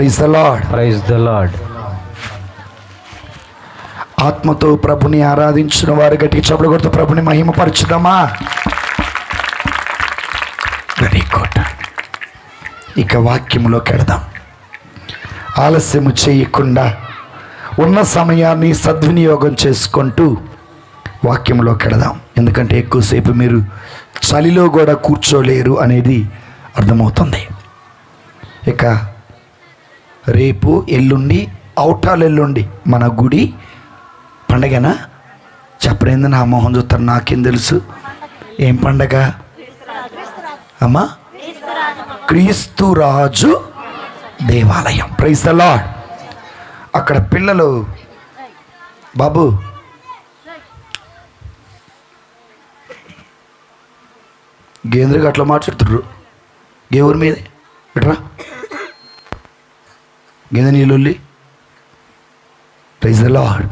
Praise the Lord. Praise the Lord. ఆత్మతో ప్రభుని ఆరాధించిన వారు గట్టి చప్పుడు కొడుతూ ప్రభుని మహిమపరచుదామా? Very good. ఇక వాక్యములోకి వెళదాం. ఆలస్యము చేయకుండా ఉన్న సమయాన్ని సద్వినియోగం చేసుకుంటూ వాక్యంలోకి వెళదాం. ఎందుకంటే ఎక్కువసేపు మీరు చలిలో కూడా కూర్చోలేరు అనేది అర్థమవుతుంది. ఇక రేపు ఎల్లుండి అవుటాలు ఎల్లుండి మన గుడి పండగనా? చెప్పరేంది నా మొహం చూస్తారు, నాకేం తెలుసు. ఏం పండగ అమ్మా? క్రీస్తు రాజు దేవాలయం. Praise the Lord. అక్కడ పిల్లలు బాబు గేంద్రగా అట్లా మాట్లాడుతుర్రు. ఎవరి మీద ఇట్రా గేంద్ర నీళ్ళు. Praise the Lord.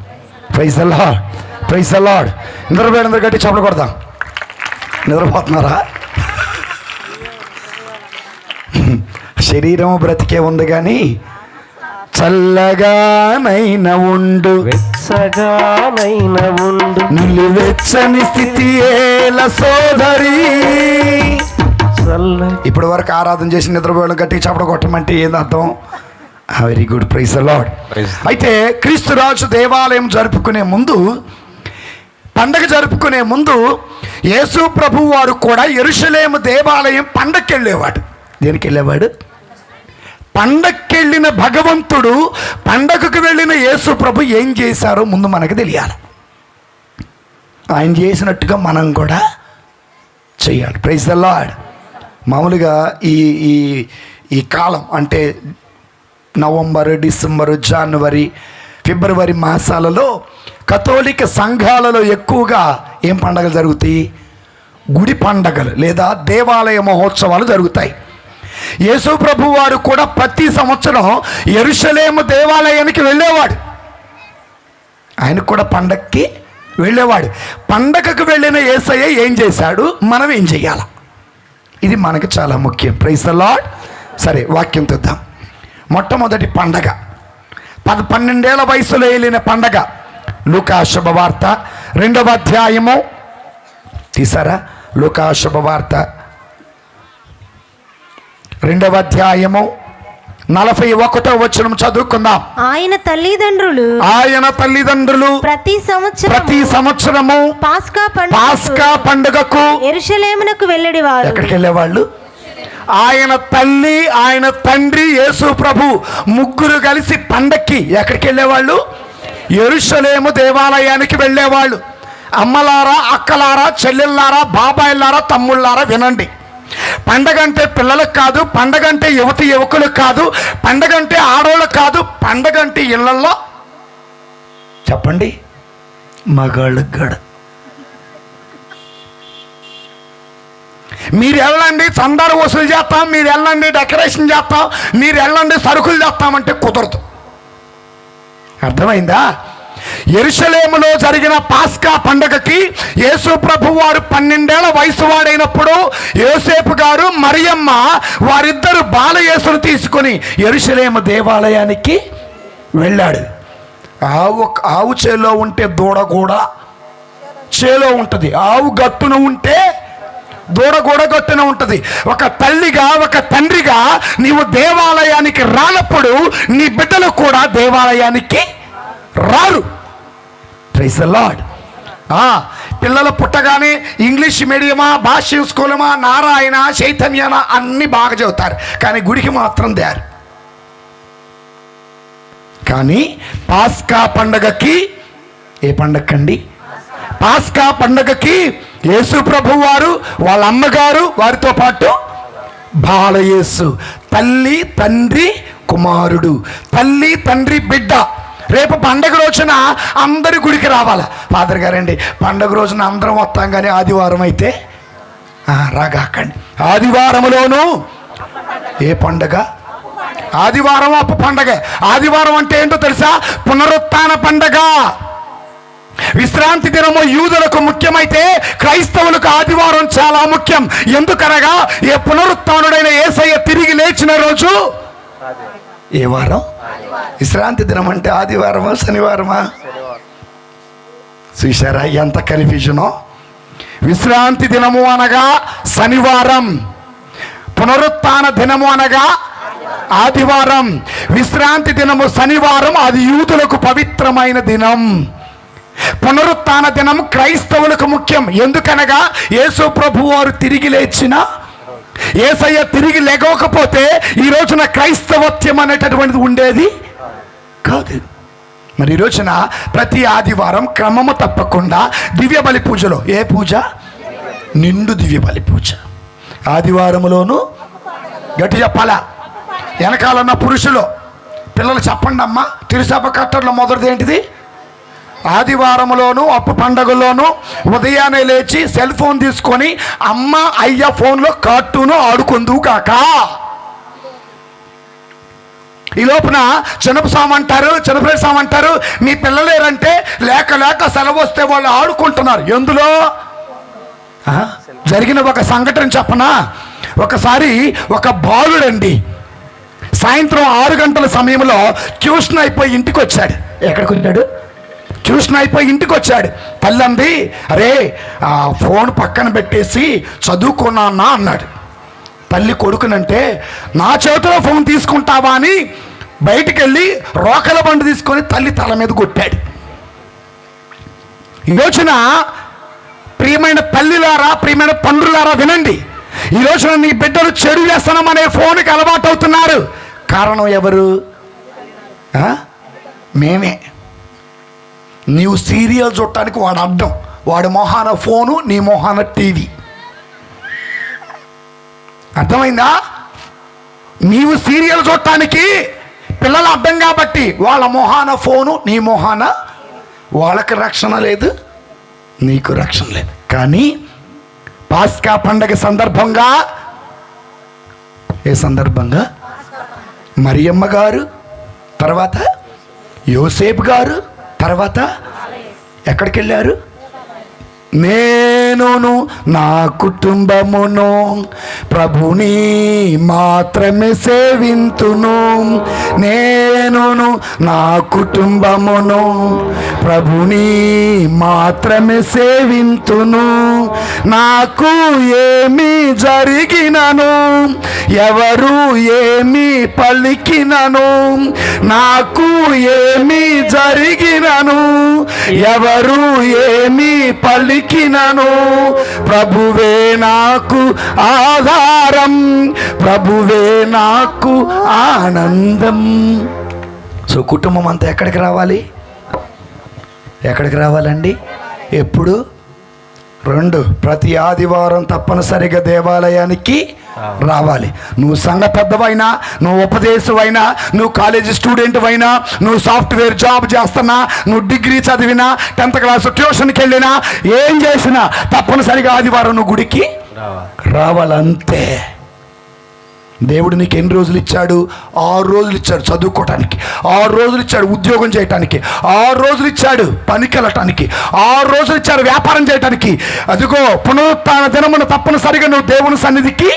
Praise the Lord. Praise the Lord. నిద్రపోయాడు గట్టి చప్పలు కొడదాం. నిద్రపోతున్నారా? శరీరం బ్రతికే ఉంది కానీ చల్లగానైనా ఉండు, వెచ్చగానైనా ఉండు, నిలువెచ్చని స్థితి ఏల సోదరి. ఇప్పటి వరకు ఆరాధన చేసి నిద్రపోయడం గట్టి చప్పడ కొట్టమంటే ఏంది అర్థం? Very good. Praise the Lord. అయితే క్రీస్తురాజు దేవాలయం జరుపుకునే ముందు, పండగ జరుపుకునే ముందు యేసు ప్రభు వారు కూడా యెరూషలేము దేవాలయం పండగకి వెళ్ళేవాడు. దేనికి వెళ్ళేవాడు? పండగకెళ్ళిన భగవంతుడు, పండగకు వెళ్ళిన యేసు ప్రభు ఏం చేశారో ముందు మనకు తెలియాలి. ఆయన చేసినట్టుగా మనం కూడా చేయాలి. Praise the Lord. మామూలుగా ఈ ఈ ఈ కాలం అంటే నవంబరు, డిసెంబరు, జనవరి, ఫిబ్రవరి మాసాలలో కథోలిక సంఘాలలో ఎక్కువగా ఏం పండగలు జరుగుతాయి? గుడి పండగలు లేదా దేవాలయ మహోత్సవాలు జరుగుతాయి. యేసు ప్రభు వారు కూడా ప్రతి సంవత్సరం యెరూషలేము దేవాలయానికి వెళ్ళేవాడు. ఆయన కూడా పండగకి వెళ్ళేవాడు. పండగకు వెళ్ళిన యేసయ్య ఏం చేశాడు, మనం ఏం చేయాలి, ఇది మనకు చాలా ముఖ్యం. Praise the Lord. సరే, వాక్యం చూద్దాం. మొట్టమొదటి పండగ 12 వయసులో వెళ్ళిన పండగ. లూకా శుభవార్త 2వ అధ్యాయము తీసారా? లూకా శుభవార్త 2వ అధ్యాయము 41వ వచనం చదువుకుందాం. ఆయన తల్లిదండ్రులు ప్రతి సంవత్సరము పాస్కా పండుగకు యెరూషలేమునకు వెళ్ళేవారు. ఎక్కడికి వెళ్ళేవాళ్ళు? ఆయన తల్లి, ఆయన తండ్రి, యేసు ప్రభు ముగ్గురు కలిసి పండక్కి ఎక్కడికి వెళ్ళేవాళ్ళు? యెరూషలేము దేవాలయానికి వెళ్ళేవాళ్ళు. అమ్మలారా, అక్కలారా, చెల్లెళ్ళారా, బాబాయిలారా, తమ్ముళ్ళారా వినండి. పండగ అంటే పిల్లలకు కాదు, పండగ అంటే యువతి యువకులకు కాదు, పండగ అంటే ఆడవాళ్ళకు కాదు, పండగ అంటే ఇళ్లల్లో చెప్పండి మగాళ్ళకు గడ. మీరు వెళ్ళండి చందాలు వసూలు చేస్తాం, మీరు వెళ్ళండి డెకరేషన్ చేస్తాం, మీరు వెళ్ళండి సరుకులు చేస్తామంటే కుదరదు. అర్థమైందా? యెరూషలేములో జరిగిన పాస్కా పండుగకి యేసు ప్రభు వారు 12 వయసు వాడైనప్పుడు యోసేపు గారు, మరియమ్మ వారిద్దరు బాలయేసును తీసుకొని యెరూషలేము దేవాలయానికి వెళ్ళాడు. ఆవు చేలో ఉంటే దూడ కూడా చేలో ఉంటుంది, ఆవు గట్టున ఉంటే దూడ కూడా గట్టున ఉంటుంది. ఒక తల్లిగా, ఒక తండ్రిగా నీవు దేవాలయానికి రానప్పుడు నీ బిడ్డలు కూడా దేవాలయానికి రారు. Praise the Lord. పిల్లలు పుట్టగానే ఇంగ్లీష్ మీడియమా, భాష్యం స్కూలమా, నారాయణ, చైతన్యనా అన్నీ బాగా చదువుతారు, కానీ గుడికి మాత్రం దారు. కానీ పాస్కా పండగకి, ఏ పండగకండి? పాస్కా పండగకి యేసు ప్రభు వారు, వాళ్ళ అమ్మగారు, వారితో పాటు బాలయేసు, తల్లి, తండ్రి, కుమారుడు, తల్లి, తండ్రి, బిడ్డ. రేపు పండగ రోజున అందరి గుడికి రావాలి. ఫాదర్ గారండి, పండగ రోజున అందరం వస్తాం, కానీ ఆదివారం అయితే రాగాకండి. ఆదివారంలోనూ ఏ పండగ? ఆదివారం అప్పు పండగ. ఆదివారం అంటే ఏంటో తెలుసా? పునరుత్థాన పండగ. విశ్రాంతి దినము యూదులకు ముఖ్యమైతే క్రైస్తవులకు ఆదివారం చాలా ముఖ్యం. ఎందుకనగా ఏ పునరుత్థానుడైన యేసయ్య తిరిగి లేచిన రోజు ఏ వారం? విశ్రాంతి దినం అంటే ఆదివారమా శనివారమా? చూశారా ఎంత కన్ఫ్యూజనో? విశ్రాంతి దినము అనగా శనివారం, పునరుత్థాన దినము అనగా ఆదివారం. విశ్రాంతి దినము శనివారం, అది యూదులకు పవిత్రమైన దినం. పునరుత్థాన దినం క్రైస్తవులకు ముఖ్యం. ఎందుకనగా యేసు ప్రభు వారు తిరిగి లేచిన, యేసయ్య తిరిగి లేకపోతే ఈ రోజున క్రైస్తవత్యం అనేటటువంటిది ఉండేది కాదు. మరి ఈ రోజున ప్రతి ఆదివారం క్రమము తప్పకుండా దివ్య బలి పూజలో, ఏ పూజ? నిండు దివ్య బలి పూజ. ఆదివారములోను గట్టి చెప్పాలా? వెనకాలన్న పురుషులు పిల్లలు చెప్పండి అమ్మా. తిరుసభ కట్టర్లో మొదటిది ఏంటిది? ఆదివారంలోను అప్పు పండగల్లోనూ ఉదయాన్నే లేచి సెల్ ఫోన్ తీసుకొని అమ్మ అయ్య ఫోన్లో కార్టూను ఆడుకుందువు కాక. ఈ లోపున చిన్నపేట స్వామి అంటారు మీ పిల్లలేరంటే లేక సెలవు వస్తే వాళ్ళు ఆడుకుంటున్నారు. ఎందులో? జరిగిన ఒక సంఘటన చెప్పనా? ఒకసారి ఒక బాలుడండి సాయంత్రం 6 గంటల సమయంలో ట్యూషన్ అయిపోయి ఇంటికి వచ్చాడు. ఎక్కడికి వచ్చాడు? ట్యూషన్ అయిపోయి ఇంటికి వచ్చాడు. తల్లి అంది, అరే ఫోన్ పక్కన పెట్టేసి చదువుకున్నా అన్నాడు. తల్లి కొడుకునంటే నా చేతిలో ఫోన్ తీసుకుంటావా అని బయటికి వెళ్ళి రోకల బండి తీసుకొని తల్లి తల మీద కొట్టాడు. ఈ రోజున ప్రియమైన తల్లిలారా, ప్రియమైన తండ్రులారా వినండి. ఈ రోజున నీ బిడ్డలు చెడు వ్యసనమనే ఫోన్కి అలవాటు అవుతున్నారు. కారణం ఎవరు? మేమే. నీవు సీరియల్ చూడటానికి వాడు అడ్డం, వాడి మొహాన ఫోను, నీ మొహాన టీవీ. అర్థమైందా? నీవు సీరియల్ చూడటానికి పిల్లలు అడ్డం కాబట్టి వాళ్ళ మొహాన ఫోను, నీ మొహాన. వాళ్ళకి రక్షణ లేదు, నీకు రక్షణ లేదు. కానీ పాస్కా పండగ సందర్భంగా, ఏ సందర్భంగా? మరియమ్మ గారు, తర్వాత యోసేపు గారు, తర్వాత ఎక్కడికి వెళ్ళారు? నేనును నా కుటుంబమును ప్రభుని మాత్రమే సేవింతును. నేనును నా కుటుంబమును ప్రభుని మాత్రమే సేవింతును. నాకు ఏమి జరిగినను, ఎవరు ఏమి పలికినను, నాకు ఏమి జరిగినను, ఎవరు ఏమి పలికినను, ప్రభువే నాకు ఆధారం, ప్రభువే నాకు ఆనందం. సో కుటుంబం అంతా ఎక్కడికి రావాలి? ఎక్కడికి రావాలండి? ఎప్పుడు? 2, ప్రతి ఆదివారం తప్పనిసరిగా దేవాలయానికి రావాలి. నువ్వు సంఘ పెద్దవైనా, నువ్వు ఉపదేశమైనా, నువ్వు కాలేజీ స్టూడెంట్ అయినా, నువ్వు సాఫ్ట్వేర్ జాబ్ చేస్తున్నా, నువ్వు డిగ్రీ చదివినా, 10th క్లాస్ ట్యూషన్కి వెళ్ళినా, ఏం చేసినా తప్పనిసరిగా ఆదివారం నువ్వు గుడికి రావాలంతే. దేవుడు నీకు ఎన్ని రోజులు ఇచ్చాడు? 6 రోజులు ఇచ్చాడు చదువుకోవటానికి, 6 రోజులు ఇచ్చాడు ఉద్యోగం చేయటానికి, 6 రోజులు ఇచ్చాడు పనికి వెళ్ళటానికి, 6 రోజులు ఇచ్చాడు వ్యాపారం చేయటానికి. అదిగో పునరుత్థాన దినమున తప్పనిసరిగా నువ్వు దేవుని సన్నిధికి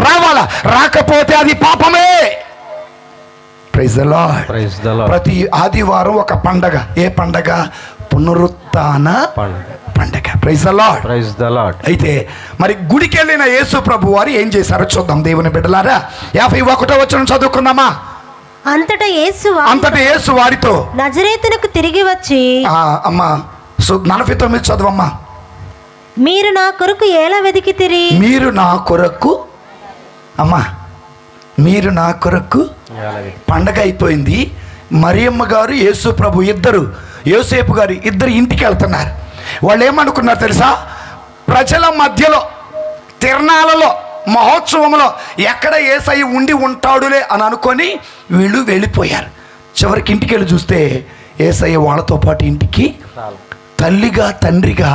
రావాలా. రాకపోతే అది పాపమే. Praise the Lord. ప్రతి ఆదివారం ఒక పండగ. ఏ పండగ? పునరుత్థాన పండగ. Praise the Lord. Praise the Lord. అయితే మరి గుడికి వెళ్ళిన యేసు ప్రభు వారు ఏం చేశారో చూద్దాం దేవుని బిడ్డలారా. 51వ వచనం చదువుకుందామా. అంతటా యేసు వారితో నజరేతునకు తిరిగి వచ్చి, అమ్మా 49 చదవమ్మా. మీరు నా కొరకు ఎలా వెదికితిరి? మీరు నా కొరకు, అమ్మా మీరు నా కొరకు. పండగ అయిపోయింది. మరియమ్మ గారు, యేసు ప్రభు ఇద్దరు, యోసేపు గారు ఇద్దరు ఇంటికి వెళ్తున్నారు. వాళ్ళు ఏమనుకున్నారు తెలుసా? ప్రజల మధ్యలో, తిరణాలలో, మహోత్సవంలో ఎక్కడ యేసయ్య ఉండి ఉంటాడులే అని అనుకొని వీళ్ళు వెళ్ళిపోయారు. చివరికి ఇంటికి వెళ్ళి చూస్తే యేసయ్య వాళ్ళతో పాటు ఇంటికి తల్లిగా తండ్రిగా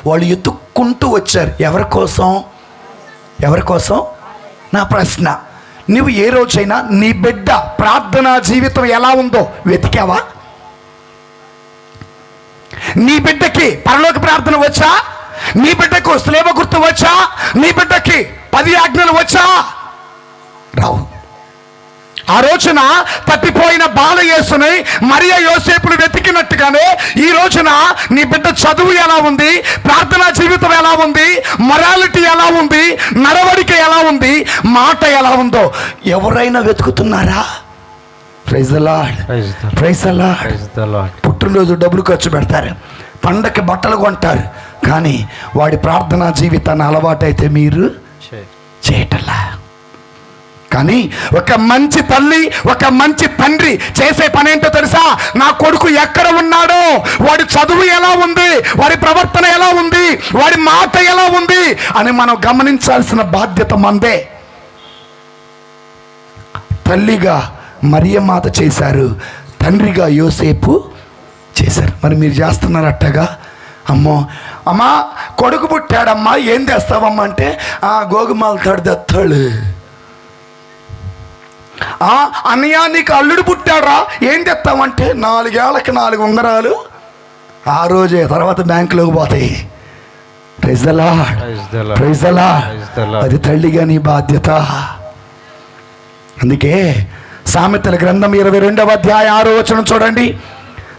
వాళ్ళు ఎత్తుక్కుంటూ వచ్చారు. ఎవరి కోసం? ఎవరి కోసం? నా ప్రశ్న, నువ్వు ఏ రోజైనా నీ బిడ్డ ప్రార్థనా జీవితం ఎలా ఉందో వెతికావా? నీ బిడ్డకి పరలోక ప్రార్థన వచ్చా? నీ బిడ్డకు స్లేవ గుర్తు వచ్చా? నీ బిడ్డకి 10 ఆజ్ఞలు వచ్చా? రావు. ఆ రోజున తప్పిపోయిన బాలయేసుని మరియ యోసేపులు వెతికినట్టుగానే ఈ రోజున నీ బిడ్డ చదువు ఎలా ఉంది, ప్రార్థనా జీవితం ఎలా ఉంది, మొరాలిటీ ఎలా ఉంది, నడవడిక ఎలా ఉంది, మాట ఎలా ఉందో ఎవరైనా వెతుకుతున్నారా? Praise the Lord, praise the Lord. పుట్టినరోజు డబ్బులు ఖర్చు పెడతారు, పండగకి బట్టలు కొంటారు, కానీ వాడి ప్రార్థనా జీవితాన్ని అలవాటైతే మీరు చేయటల్లా. కానీ ఒక మంచి తల్లి, ఒక మంచి తండ్రి చేసే పని ఏంటో తెలుసా? నా కొడుకు ఎక్కడ ఉన్నాడో, వాడి చదువు ఎలా ఉంది, వాడి ప్రవర్తన ఎలా ఉంది, వాడి మాట ఎలా ఉంది అని మనం గమనించాల్సిన బాధ్యత మందే. తల్లిగా మరియమాత చేశారు, తండ్రిగా యోసేపు చేశారు. మరి మీరు చేస్తున్నారట్టగా? అమ్మో అమ్మా కొడుకు పుట్టాడమ్మా, ఏం తెస్తావమ్మా అంటే గోగుమాల తడిదెత్తాడు. అన్నయ్య నీకు అల్లుడు పుట్టాడా, ఏం తెస్తామంటే 4 ఏళ్ళకి 4 ఉంగరాలు. ఆ రోజే తర్వాత బ్యాంకులోకి పోతాయి. Praise the Lord, praise the Lord. అది తల్లిగా నీ బాధ్యత. అందుకే సామెతల గ్రంథం 22వ అధ్యాయం 6వ వచనం చూడండి.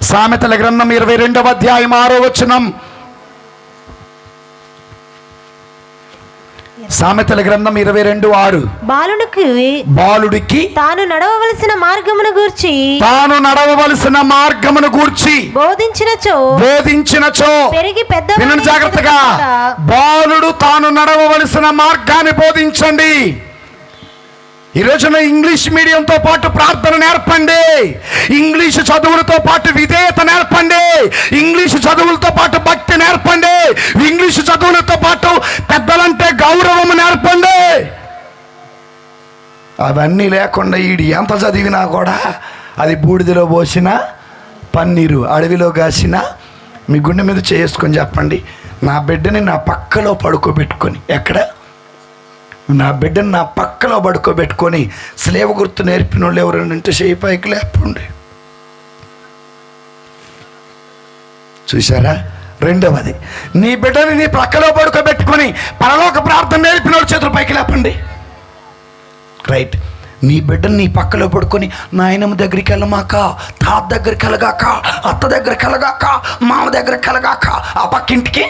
సామెతల గ్రంథం 22వ అధ్యాయం 6వ వచనం. సామెతల గ్రంథం 22:6. బాలుడికి తాను నడవవలసిన మార్గమును గూర్చి బోధించినచో వినండి జాగ్రత్తగా. బాలుడు తాను నడవవలసిన మార్గాన్ని బోధించండి. ఈ రోజున ఇంగ్లీష్ మీడియంతో పాటు ప్రార్థన నేర్పండి, ఇంగ్లీషు చదువులతో పాటు విధేయత నేర్పండి, ఇంగ్లీషు చదువులతో పాటు భక్తి నేర్పండి, ఇంగ్లీషు చదువులతో పాటు పెద్దలంటే గౌరవం నేర్పండి. అవన్నీ లేకుండా ఈడు ఎంత చదివినా కూడా అది బూడిదలో పోసిన పన్నీరు, అడవిలో కాసిన. మీ గుండె మీద చేసుకొని చెప్పండి, నా బిడ్డని నా పక్కలో పడుకోబెట్టుకొని, ఎక్కడ నా బిడ్డను నా పక్కలో పడుకోబెట్టుకొని స్లేవ గుర్తు నేర్పిన వాళ్ళు ఎవరైనా చేయి పైకి లేపండి. చూసారా? రెండవది, నీ బిడ్డని నీ పక్కలో పడుకోబెట్టుకొని పరలోక ప్రార్థన నేర్పిన వాళ్ళు చేతులు పైకి లేపండి. రైట్. నీ బిడ్డని నీ పక్కలో పడుకొని నాయనమ్మ దగ్గరికి వెళ్ళమాక, తాత దగ్గరికి వెళ్ళగాక, అత్త దగ్గరికి వెళ్ళగాక, మామ దగ్గరికి వెళ్ళగాక, ఆ పక్కింటికి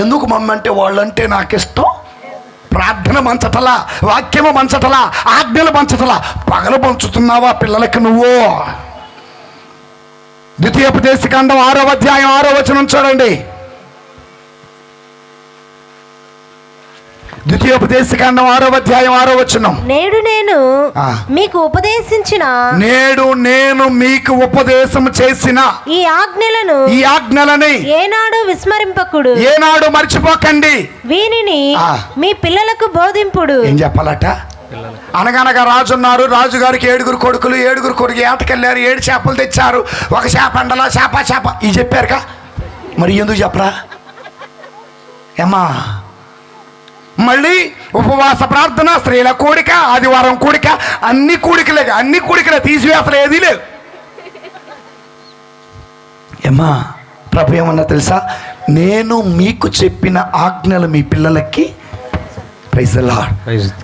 ఎందుకు మమ్మ అంటే వాళ్ళంటే నాకు ఇష్టం. ప్రార్థన పంచటలా, వాక్యము పంచటలా, ఆజ్ఞలు పంచటలా, పగలు పంచుతున్నావా పిల్లలకి నువ్వు? ద్వితీయోపదేశకాండం 6వ అధ్యాయం 6వ వచనం చూడండి. ద్వితీయోపదేశకాండం 6వ అధ్యాయం 6వ వచనం. నేడు నేను మీకు ఉపదేశం చేసిన ఈ ఆజ్ఞలని ఏనాడు మర్చిపోకండి. వీనిని మీ పిల్లలకు బోధింపుడు. ఏం చెప్పాలట? అనగనగా రాజున్నారు, రాజుగారికి 7 కొడుకులు, 7 కొడుకు ఏటకెళ్ళారు, 7 చేపలు తెచ్చారు, ఒక చేప అండలా చేప ఇవి చెప్పారుగా. మరి ఎందుకు చెప్పరా ఏమా? మళ్ళీ ఉపవాస ప్రార్థన, స్త్రీల కూడిక, ఆదివారం కూడిక, అన్ని కూడికలే తీసివేతలు ఏదీ లేవు. ఏమా ప్రభు ఏమన్నా తెలుసా? నేను మీకు చెప్పిన ఆజ్ఞలు మీ పిల్లలకి. Praise the Lord.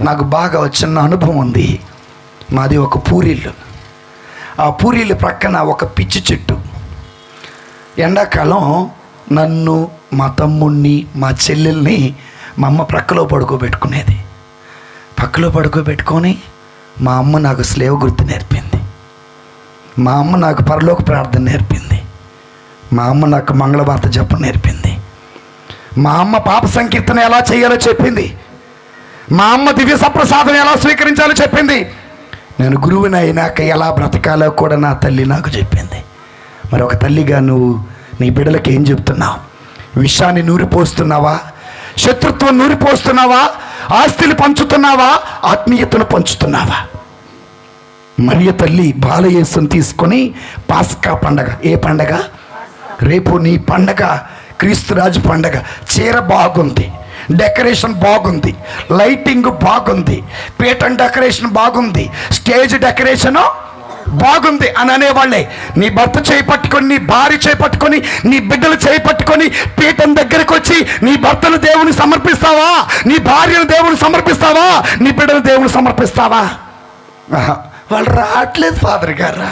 నాకు బాగా వచ్చిన అనుభవం ఉంది. మాది ఒక పూరిల్లు. ఆ పూరిల్లు ప్రక్కన ఒక పిచ్చి చెట్టు. ఎండాకాలం నన్ను, మా తమ్ముడిని, మా చెల్లెల్ని మా అమ్మ ప్రక్కలో పడుకోబెట్టుకునేది. పక్కలో పడుకోబెట్టుకొని మా అమ్మ నాకు స్లేవ గుర్తు నేర్పింది, మా అమ్మ నాకు పరలోక ప్రార్థన నేర్పింది, మా అమ్మ నాకు మంగళవార్త జపం నేర్పింది, మా అమ్మ పాప సంకీర్తన ఎలా చేయాలో చెప్పింది, మా అమ్మ దివ్య సప్రసాదం ఎలా స్వీకరించాలో చెప్పింది. నేను గురువుని అయినాక ఎలా బ్రతకాలో కూడా నా తల్లి నాకు చెప్పింది. మరి ఒక తల్లిగా నువ్వు నీ బిడ్డలకి ఏం చెప్తున్నావు? విషాన్ని నూరిపోస్తున్నావా? శత్రుత్వం నూరిపోస్తున్నావా? ఆస్తిని పంచుతున్నావా? ఆత్మీయతను పంచుతున్నావా? మరియ తల్లి బాలయేసుని తీసుకొని పాస్కా పండగ, ఏ పండగ? రేపు నీ పండగ, క్రీస్తురాజు పండగ. చీర బాగుంది, డెకరేషన్ బాగుంది, లైటింగ్ బాగుంది, పీఠం డెకరేషన్ బాగుంది, స్టేజ్ డెకరేషను బాగుంది అని అనేవాళ్ళే. నీ భర్త చేయి పట్టుకొని, నీ భార్య చేయి పట్టుకొని, నీ బిడ్డలు చేయి పట్టుకొని పీఠం దగ్గరికి వచ్చి నీ భర్తను దేవుని సమర్పిస్తావా? నీ భార్యను దేవుని సమర్పిస్తావా? నీ బిడ్డను దేవుని సమర్పిస్తావా? వాళ్ళు రావట్లేదు ఫాదర్ గారా.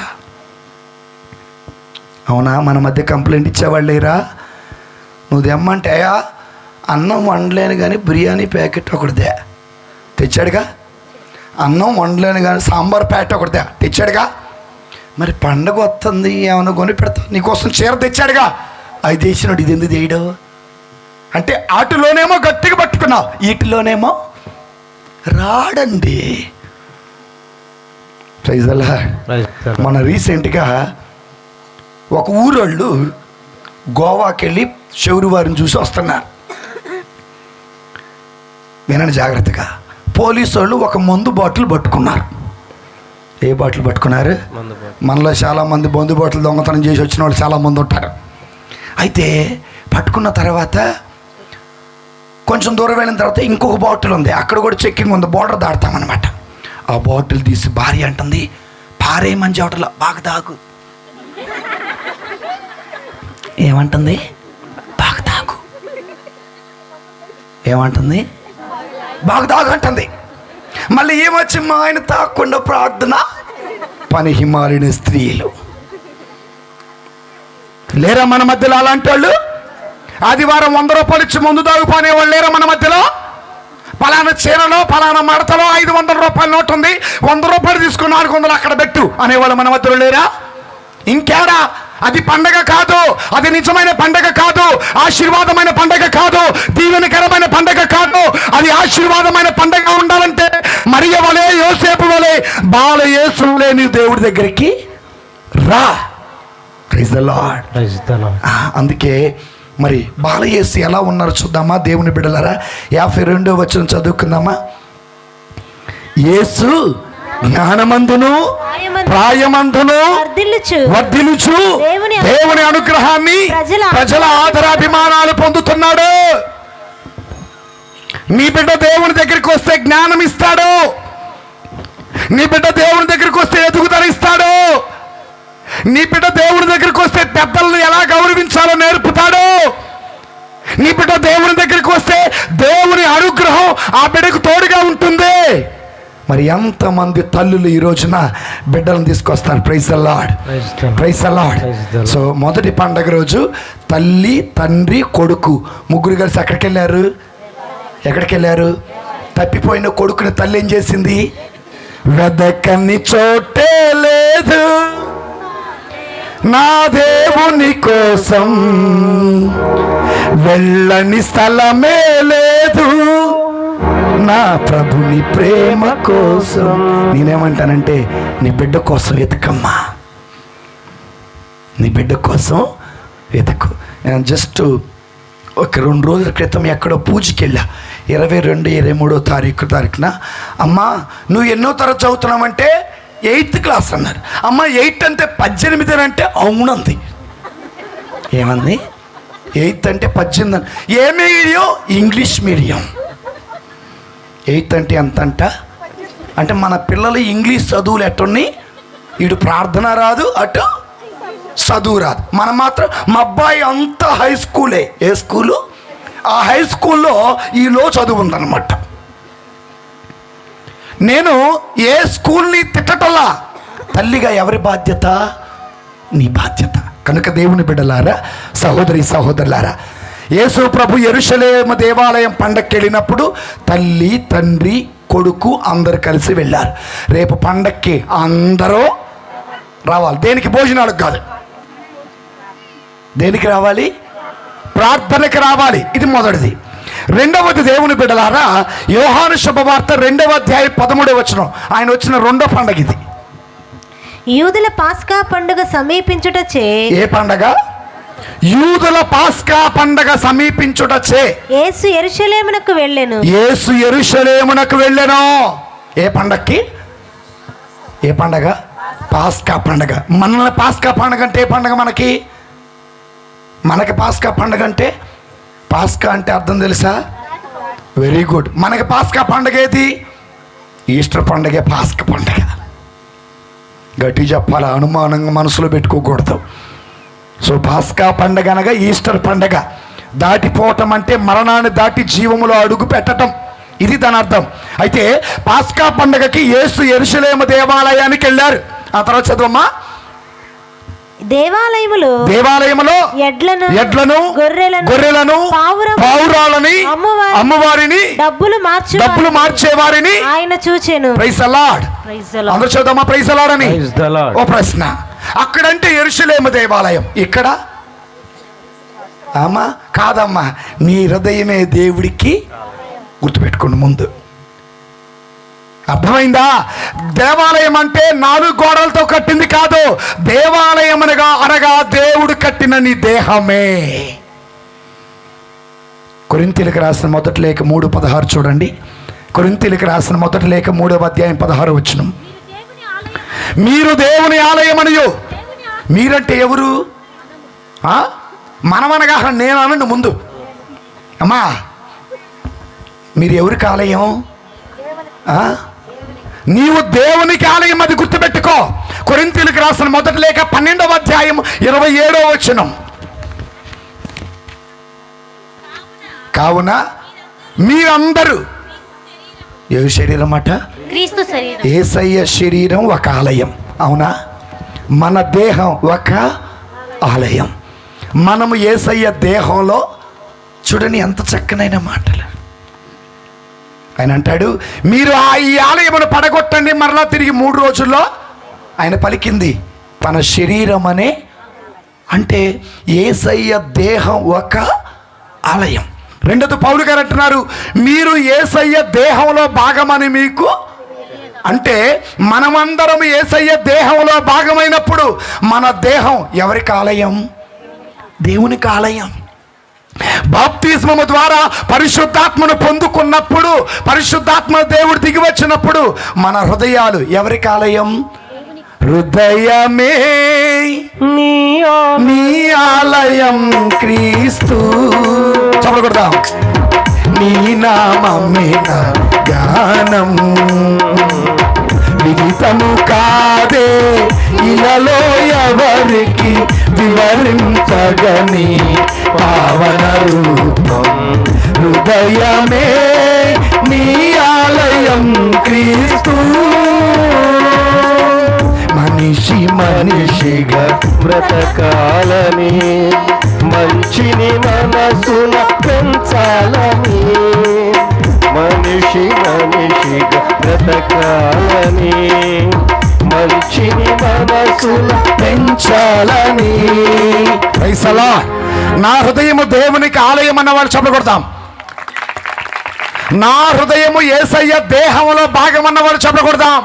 అవునా, మన మధ్య కంప్లైంట్ ఇచ్చేవాళ్ళు లేరా? నువ్వు తెమ్మంటే అయ్యా అన్నం వండలేను కానీ బిర్యానీ ప్యాకెట్ ఒకటిదే తెచ్చాడుగా, అన్నం వండలేను కానీ సాంబార్ ప్యాకెట్ ఒకటిదే తెచ్చాడుగా. మరి పండగ వస్తుంది ఏమైనా కొని పెడతా, నీకోసం చీర తెచ్చాడుగా, అది తెచ్చినాడు, ఇది ఎందుకు చేయడు అంటే వాటిలోనేమో గట్టిగా పట్టుకున్నావు, వీటిలోనేమో రాడండి. Praise the Lord. మన రీసెంట్గా ఒక ఊరోళ్ళు గోవాకి వెళ్ళి శౌరివారిని చూసి వస్తున్నారు. వినండి జాగ్రత్తగా. పోలీసు వాళ్ళు ఒక మందు బాటిల్ పట్టుకున్నారు. ఏ బాటిల్ పట్టుకున్నారు? మనలో చాలామంది మందు బాటిల్ దొంగతనం చేసి వచ్చిన వాళ్ళు చాలామంది ఉంటారు. అయితే పట్టుకున్న తర్వాత కొంచెం దూరం వెళ్ళిన తర్వాత ఇంకొక బాటిల్ ఉంది, అక్కడ కూడా చెక్కింగ్ ఉంది, బోర్డర్ దాడతామన్నమాట. ఆ బాటిల్ తీసి భార్య అంటుంది, పారేయమని చెప్పటంలో బాగా తాగు. ఏమంటుంది? బాగా తాగు. ఏమంటుంది? బాగా తాగు అంటుంది. మళ్ళీ ఏమొచ్చి మా ఆయన తాగకుండా ప్రార్థన. పని హిమాలయన స్త్రీలు లేరా మన మధ్యలో అలాంటి వాళ్ళు? ఆదివారం 100 రూపాయలు ఇచ్చి ముందు తాగుపోనే వాళ్ళు లేరా మన మధ్యలో? పలానా చీరలో పలానా మడతలో 500 రూపాయల నోటు ఉంది, 100 రూపాయలు తీసుకుని 400 అక్కడ పెట్టు అనేవాళ్ళు మన మధ్యలో లేరా? ఇంకేడా? అది పండగ కాదు, అది నిజమైన పండగ కాదు, ఆశీర్వాదమైన పండగ కాదు, దీవెనకరమైన పండగ కాదు. అది ఆశీర్వాదమైన పండగ ఉండాలంటే మరియ వలే యోసేపు వలే బాలయేసు వలే నీ దేవుడి దగ్గరికి రా. Praise the Lord. అందుకే మరి బాలయేసు ఎలా ఉన్నారు చూద్దామా దేవుని బిడ్డలారా. 52వ వచనం చదువుకుందామా. యేసు జ్ఞానమందును ప్రాయమందును వర్ధిల్లుచు దేవుని అనుగ్రహాన్ని ప్రజల ఆదరాభిమానాలు పొందుతున్నాడు. నీ బిడ్డ దేవుని దగ్గరికి వస్తే జ్ఞానం ఇస్తాడు, నీ బిడ్డ దేవుని దగ్గరికి వస్తే ఎదుగుదల ఇస్తాడు, నీ బిడ్డ దేవుని దగ్గరికి వస్తే పెద్దలను ఎలా గౌరవించాలో నేర్పుతాడు, నీ బిడ్డ దేవుని దగ్గరికి వస్తే దేవుని అనుగ్రహం ఆ బిడ్డకు తోడుగా ఉంటుంది. మరి ఎంతమంది తల్లులు ఈ రోజున బిడ్డలను తీసుకొస్తారు. Praise the Lord, praise the Lord. So మొదటి పండగ రోజు తల్లి తండ్రి కొడుకు ముగ్గురు కలిసి ఎక్కడికి వెళ్ళారు? ఎక్కడికి వెళ్ళారు? తప్పిపోయిన కొడుకుని తల్లి ఏం చేసింది? వెదకని చోటే లేదు నా దేవుని కోసం, వెళ్ళని స్థలమే లేదు నా ప్రభుని ప్రేమ కోసం. నేనేమంటానంటే నీ బిడ్డ కోసం వెతకమ్మా, నీ బిడ్డ కోసం వెతుకు. నేను జస్ట్ ఒక 2 రోజుల క్రితం ఎక్కడో పూజకి వెళ్ళా, 22, 23 తారీఖున. అమ్మా నువ్వు ఎన్నో తరగతి చదువుతున్నావంటే 8th క్లాస్ అన్నారు. అమ్మ 8 అంటే 18 అంటే అవునంది. ఏమంది? 8th అంటే 18 అని. ఏ మీడియం? English medium. 8th అంటే ఎంత అంటే మన పిల్లలు ఇంగ్లీష్ చదువులు ఎట్టుని, ఇటు ప్రార్థన రాదు, అటు చదువు రాదు. మనం మాత్రం మా అబ్బాయి అంతా హై స్కూలే. ఏ స్కూలు? ఆ హై స్కూల్లో ఈలో చదువు ఉందన్నమాట. నేను ఏ స్కూల్ని తిట్టటల్లా, తల్లిగా ఎవరి బాధ్యత? నీ బాధ్యత. కనుక దేవుని బిడ్డలారా, సహోదరి సహోదరులారా, యేసు ప్రభు యెరూషలేము దేవాలయం పండక్కి వెళ్ళినప్పుడు తల్లి తండ్రి కొడుకు అందరు కలిసి వెళ్ళారు. రేపు పండక్కి అందరూ రావాలి. దేనికి? భోజనాలకు కాదు. దేనికి రావాలి? ప్రార్థనకి రావాలి. ఇది మొదటిది. రెండవది దేవుని బిడ్డలారా, యోహాను శుభవార్త 2వ అధ్యాయం 13వ వచనం. ఆయన వచ్చిన 2వ పండగ ఇది. యూదుల పాస్కా పండుగ సమీపించుటచే. ఏ పండగ? యూదుల పాస్కా పండగ సమీపించుటచే యేసు యెరూషలేమునకు వెళ్ళెను. యేసు యెరూషలేమునకు వెళ్ళెను. ఏ పండక్కి? ఏ పండగ? పాస్కా పండగ. మన పాస్కా పండగ అంటే ఏ పండగ? మనకి పాస్కా పండగ అంటే, పాస్కా అంటే అర్థం తెలుసా? Very good. మనకి పాస్కా పండగ ఏది? ఈస్టర్ పండగే పాస్కా పండగ. గట్టి చెప్పాలా, అనుమానంగా మనసులో పెట్టుకోకూడదు. సో పాస్కా పండగ అనగా ఈస్టర్ పండగ. దాటిపోవటం అంటే మరణాన్ని దాటి జీవములో అడుగు పెట్టడం, ఇది దాని అర్థం. అయితే పాస్కా పండగకి యేసు యెరూషలేము దేవాలయానికి వెళ్ళారు. ఆ తర్వాత చదవమ్మా. దేవాలయములో ఎడ్లను గొర్రెలను పావురాలని అమ్మవారిని డబ్బులు మార్చేవారిని ఆయన చూచెను. Praise the Lord. అందరూ చదువుదామా ప్రైజ్ ది లార్డ్ అని. Praise the Lord. ఓ ప్రశ్న, అక్కడంటే యెరూషలేము దేవాలయం, ఇక్కడ అమ్మా కాదమ్మా, నీ హృదయమే దేవుడికి. గుర్తుపెట్టుకోండి ముందు, అర్థమైందా? దేవాలయం అంటే 4 గోడలతో కట్టింది కాదు. దేవాలయం అనగా దేవుడు కట్టిన నీ దేహమే. కొరింథీయులకు రాసిన మొదటి లేఖ 3:16 చూడండి. కొరింథీయులకు రాసిన మొదటి లేఖ 3వ అధ్యాయం 16వ వచనం. మీరు దేవుని ఆలయమనియు. మీరంటే ఎవరు? మనమనగా నేను అనండి ముందు. అమ్మా మీరు ఎవరికి ఆలయం? నీవు దేవునికి ఆలయం, అది గుర్తుపెట్టుకో. కొరింథీయులకు రాసిన మొదటి లేఖ 12వ అధ్యాయం 27వ వచనం. కావున మీరందరూ ఏ శరీరం అట? క్రీస్తు శరీరం. యేసయ్య శరీరం ఒక ఆలయం, అవునా? మన దేహం ఒక ఆలయం. మనము యేసయ్య దేహంలో. చూడండి ఎంత చక్కనైన మాటలు. ఆయన అంటాడు, మీరు ఈ ఆలయమును పడగొట్టండి, మరలా తిరిగి 3 రోజుల్లో. ఆయన పలికింది తన శరీరం అనే. అంటే యేసయ్య దేహం ఒక ఆలయం. రెండోది పౌలు గారు అంటున్నారు, మీరు యేసయ్య దేహంలో భాగమని మీకు. అంటే మనమందరం యేసయ్య దేహంలో భాగమైనప్పుడు మన దేహం ఎవరికి ఆలయం? దేవునికి ఆలయం. బాప్తిస్మము ద్వారా పరిశుద్ధాత్మను పొందుకున్నప్పుడు, పరిశుద్ధాత్మ దేవుడు దిగి వచ్చినప్పుడు మన హృదయాలు ఎవరికి ఆలయం? హృదయమే నీ ఆలయం క్రీస్తు. చెప్పకూడదాం. నీ నామమే నా గానం, విదితము కాదే ఇలలో ఎవరికి వివరించగని పావన రూపం. హృదయమే నీ ఆలయం క్రీస్తు. మనిషిగా బ్రతకాలని, మంచిని మనసున పెంచాలని. మనిషిగా బ్రతకాలని, మంచిని మనసున పెంచాలని. పైసలా నా హృదయము దేవునికి ఆలయం అన్నవాళ్ళు చెప్పకూడదాం. నా హృదయము యేసయ్య దేహంలో భాగం అన్నవాళ్ళు చెప్పకూడదాం.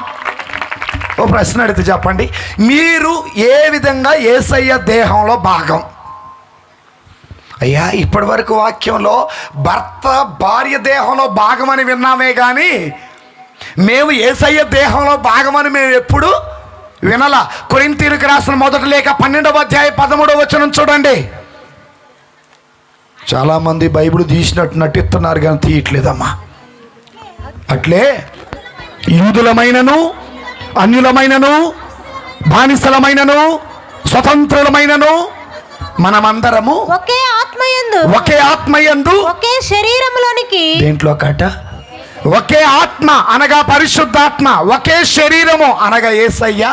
ఓ ప్రశ్న అడిగితే చెప్పండి, మీరు ఏ విధంగా యేసయ్య దేహంలో భాగం? అయ్యా ఇప్పటి వరకు వాక్యంలో భర్త భార్య దేహంలో భాగమని విన్నామే కానీ మేము యేసయ్య దేహంలో భాగమని మేము ఎప్పుడు వినలా. కొరింథీయులకు రాసిన మొదటి లేఖ 12వ అధ్యాయం 13వ వచనం చూడండి. చాలామంది బైబిల్ తీసినట్టు నటిస్తున్నారు కానీ తీయట్లేదమ్మా. అట్లే యూదులమైనను అన్యులమైనను బానిసలమైనను స్వతంత్రులమైనను మనమందరము ఒకే ఆత్మయందు ఒకే శరీరములోనికి. దేంట్లో కట? ఒకే ఆత్మ అనగా పరిశుద్ధాత్మ, ఒకే శరీరము అనగా యేసయ్య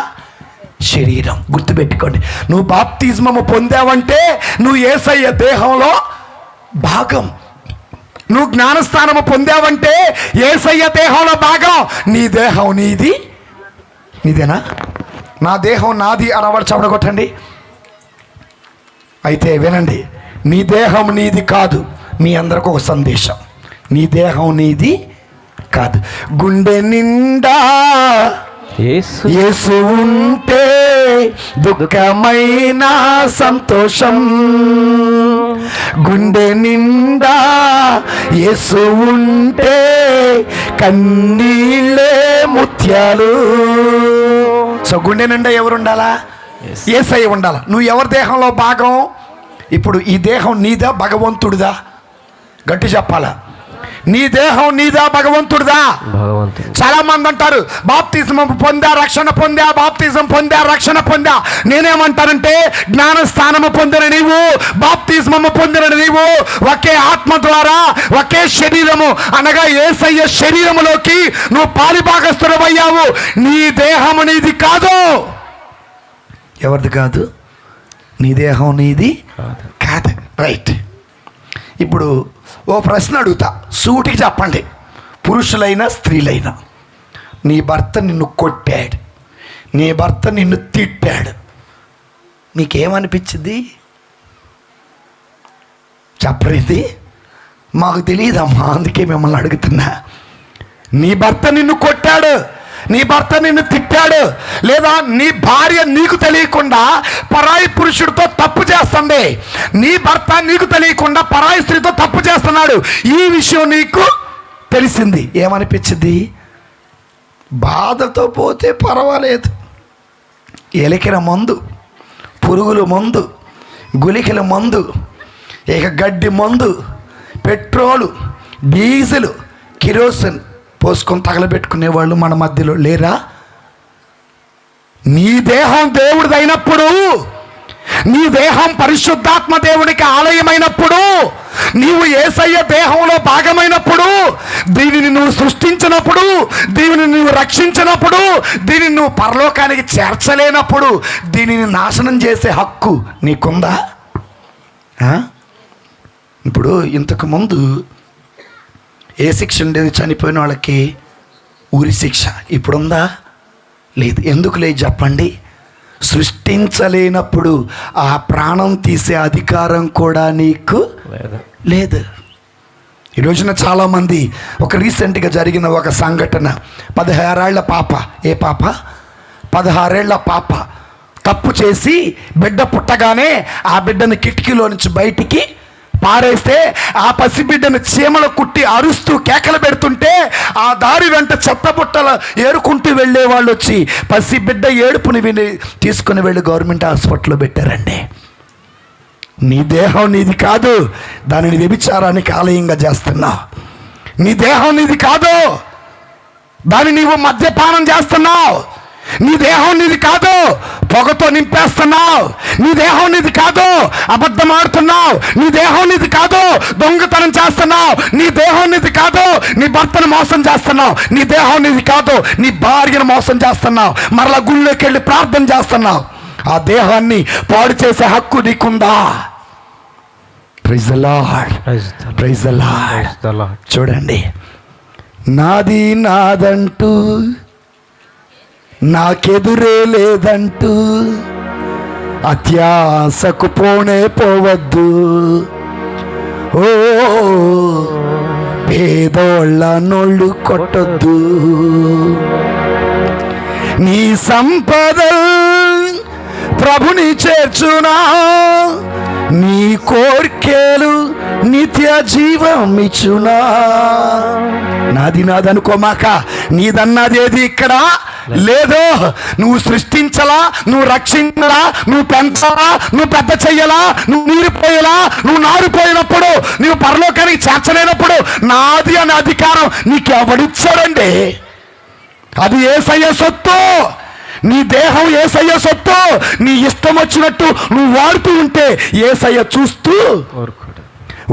శరీరం. గుర్తుపెట్టుకోండి, నువ్వు బాప్తిస్మము పొందావంటే నువ్వు యేసయ్య దేహంలో భాగం. నువ్వు జ్ఞానస్థానము పొందావంటే యేసయ్య దేహంలో భాగం. నీ దేహం నీదేనా? నా దేహం నాది అనవాడు చెప్పడగొట్టండి. అయితే వినండి, నీ దేహం నీది కాదు. మీ అందరికి ఒక సందేశం, నీ దేహం నీది కాదు. గుండె నిండా యేసు ఉంటే దుఃఖమైన సంతోషం. గుండె నిండా యేసు ఉంటే కన్నీళ్ళే ముత్యాలు. సో గుండె నిండా ఎవరు ఉండాలా? యేసయ్య ఉండాలా. నువ్వు ఎవరి దేహంలో భాగం? ఇప్పుడు ఈ దేహం నీదా భగవంతుడిదా? గట్టి చెప్పాలా. నీ దేహం నీదా భగవంతుడిదా? భగవంతుడు. చాలా మంది అంటారు బాప్తిజం పొందా రక్షణ పొందా, బాప్తిజం పొందా రక్షణ పొందా. నేనేమంటానంటే జ్ఞానస్థానము పొందిన నీవు, బాప్తిజము పొందిన నీవు ఒకే ఆత్మ ద్వారా ఒకే శరీరము అనగా యేసయ్య శరీరములోకి నువ్వు పాలిభాగస్తుడవయ్యావు. నీ దేహము నీది కాదు. ఎవరిది కాదు? నీ దేహం నీది కాదు. రైట్. ఇప్పుడు ఓ ప్రశ్న అడుగుతా, సూటికి చెప్పండి. పురుషులైనా స్త్రీలైనా, నీ భర్త నిన్ను కొట్టాడు, నీ భర్త నిన్ను తిట్టాడు, నీకేమనిపించింది? చెప్పరేది? మాకు తెలియదమ్మా, అందుకే మిమ్మల్ని అడుగుతున్నా. నీ భర్త నిన్ను కొట్టాడు, నీ భర్త నిన్ను తిట్టాడు, లేదా నీ భార్య నీకు తెలియకుండా పరాయి పురుషుడితో తప్పు చేస్తుంది, నీ భర్త నీకు తెలియకుండా పరాయి స్త్రీతో తప్పు చేస్తున్నాడు, ఈ విషయం నీకు తెలిసింది, ఏమనిపించింది? బాధతో పోతే పర్వాలేదు, ఎలికిన మందు, పురుగుల మందు, గులికల మందు, ఇక గడ్డి మందు, పెట్రోలు, డీజిల్, కిరోసిన్ పోసుకొని తగలబెట్టుకునే వాళ్ళు మన మధ్యలో లేరా? నీ దేహం దేవుడిదైనప్పుడు, నీ దేహం పరిశుద్ధాత్మ దేవునికి ఆలయమైనప్పుడు, నీవు యేసయ్య దేహంలో భాగమైనప్పుడు, దీనిని నువ్వు సృష్టించినప్పుడు, దీనిని నువ్వు రక్షించినప్పుడు, దీనిని నువ్వు పరలోకానికి చేర్చలేనప్పుడు దీనిని నాశనం చేసే హక్కు నీకుందా? ఇప్పుడు ఇంతకుముందు ఏ శిక్ష ఉండేది? చనిపోయిన వాళ్ళకి ఊరి శిక్ష. ఇప్పుడుందా? లేదు. ఎందుకు లేదు చెప్పండి? సృష్టించలేనప్పుడు ఆ ప్రాణం తీసే అధికారం కూడా నీకు లేదు. ఈ రోజున చాలామంది, ఒక రీసెంట్గా జరిగిన ఒక సంఘటన, 16 ఏళ్ల పాప, ఏ పాప? 16 ఏళ్ల పాప తప్పు చేసి బిడ్డ పుట్టగానే ఆ బిడ్డను కిటికీలో నుంచి బయటికి పారేస్తే ఆ పసిబిడ్డను చీమలు కుట్టి అరుస్తూ కేకలు పెడుతుంటే ఆ దారి వెంట చెత్తబుట్టలు ఏరుకుంటూ వెళ్ళే వాళ్ళు వచ్చి పసిబిడ్డ ఏడుపుని విని తీసుకుని వెళ్ళి గవర్నమెంట్ హాస్పిటల్లో పెట్టారండి. నీ దేహం నీది కాదు, దానిని వ్యభిచారానికి ఆలయంగా చేస్తున్నావు. నీ దేహం నీది కాదు, దాన్ని నీవు మద్యపానం చేస్తున్నావు. నీ దేహం నీది కాదు, పొగతో నింపేస్తున్నావు. నీ దేహం నీది కాదు, అబద్ధం ఆడుతున్నావు. నీ దేహం నీది కాదు, దొంగతనం చేస్తున్నావు. నీ దేహం నీది కాదు, నీ భర్తను మోసం చేస్తున్నావు. నీ దేహం నీది కాదు, నీ భార్యను మోసం చేస్తున్నావు. మరలా గుళ్ళోకి వెళ్ళి ప్రార్థన చేస్తున్నావు. ఆ దేహాన్ని పాడు చేసే హక్కు నీకుందా? Praise the Lord, praise the Lord. చూడండి, నాది నాదంటూ నాకెదురే లేదంటూ అత్యాశకు పోనే పోవద్దు. ఓ పేదోళ్ళ నోళ్ళు కొట్టొద్దు. నీ సంపద ప్రభుని చేర్చునా, నీ కోర్కెలు నిత్య జీవం ఇచ్చునా. నాది నాదనుకోమాక, నీదన్నది ఏది ఇక్కడ లేదు. నువ్వు సృష్టించలా, నువ్వు రక్షించలా, నువ్వు పెంచాలా, నువ్వు పెద్ద చెయ్యలా, నువ్వు నీరిపోయేలా, నువ్వు నారిపోయినప్పుడు, నువ్వు పరలోకానికి చేర్చలేనప్పుడు నాది అనే అధికారం నీకు ఎవడిచ్చాడండి? అది యేసయ్య సొత్తు. నీ దేహం యేసయ్య సొత్తు. నీ ఇష్టం వచ్చినట్టు నువ్వు వాడుతూ ఉంటే యేసయ్య చూస్తూ,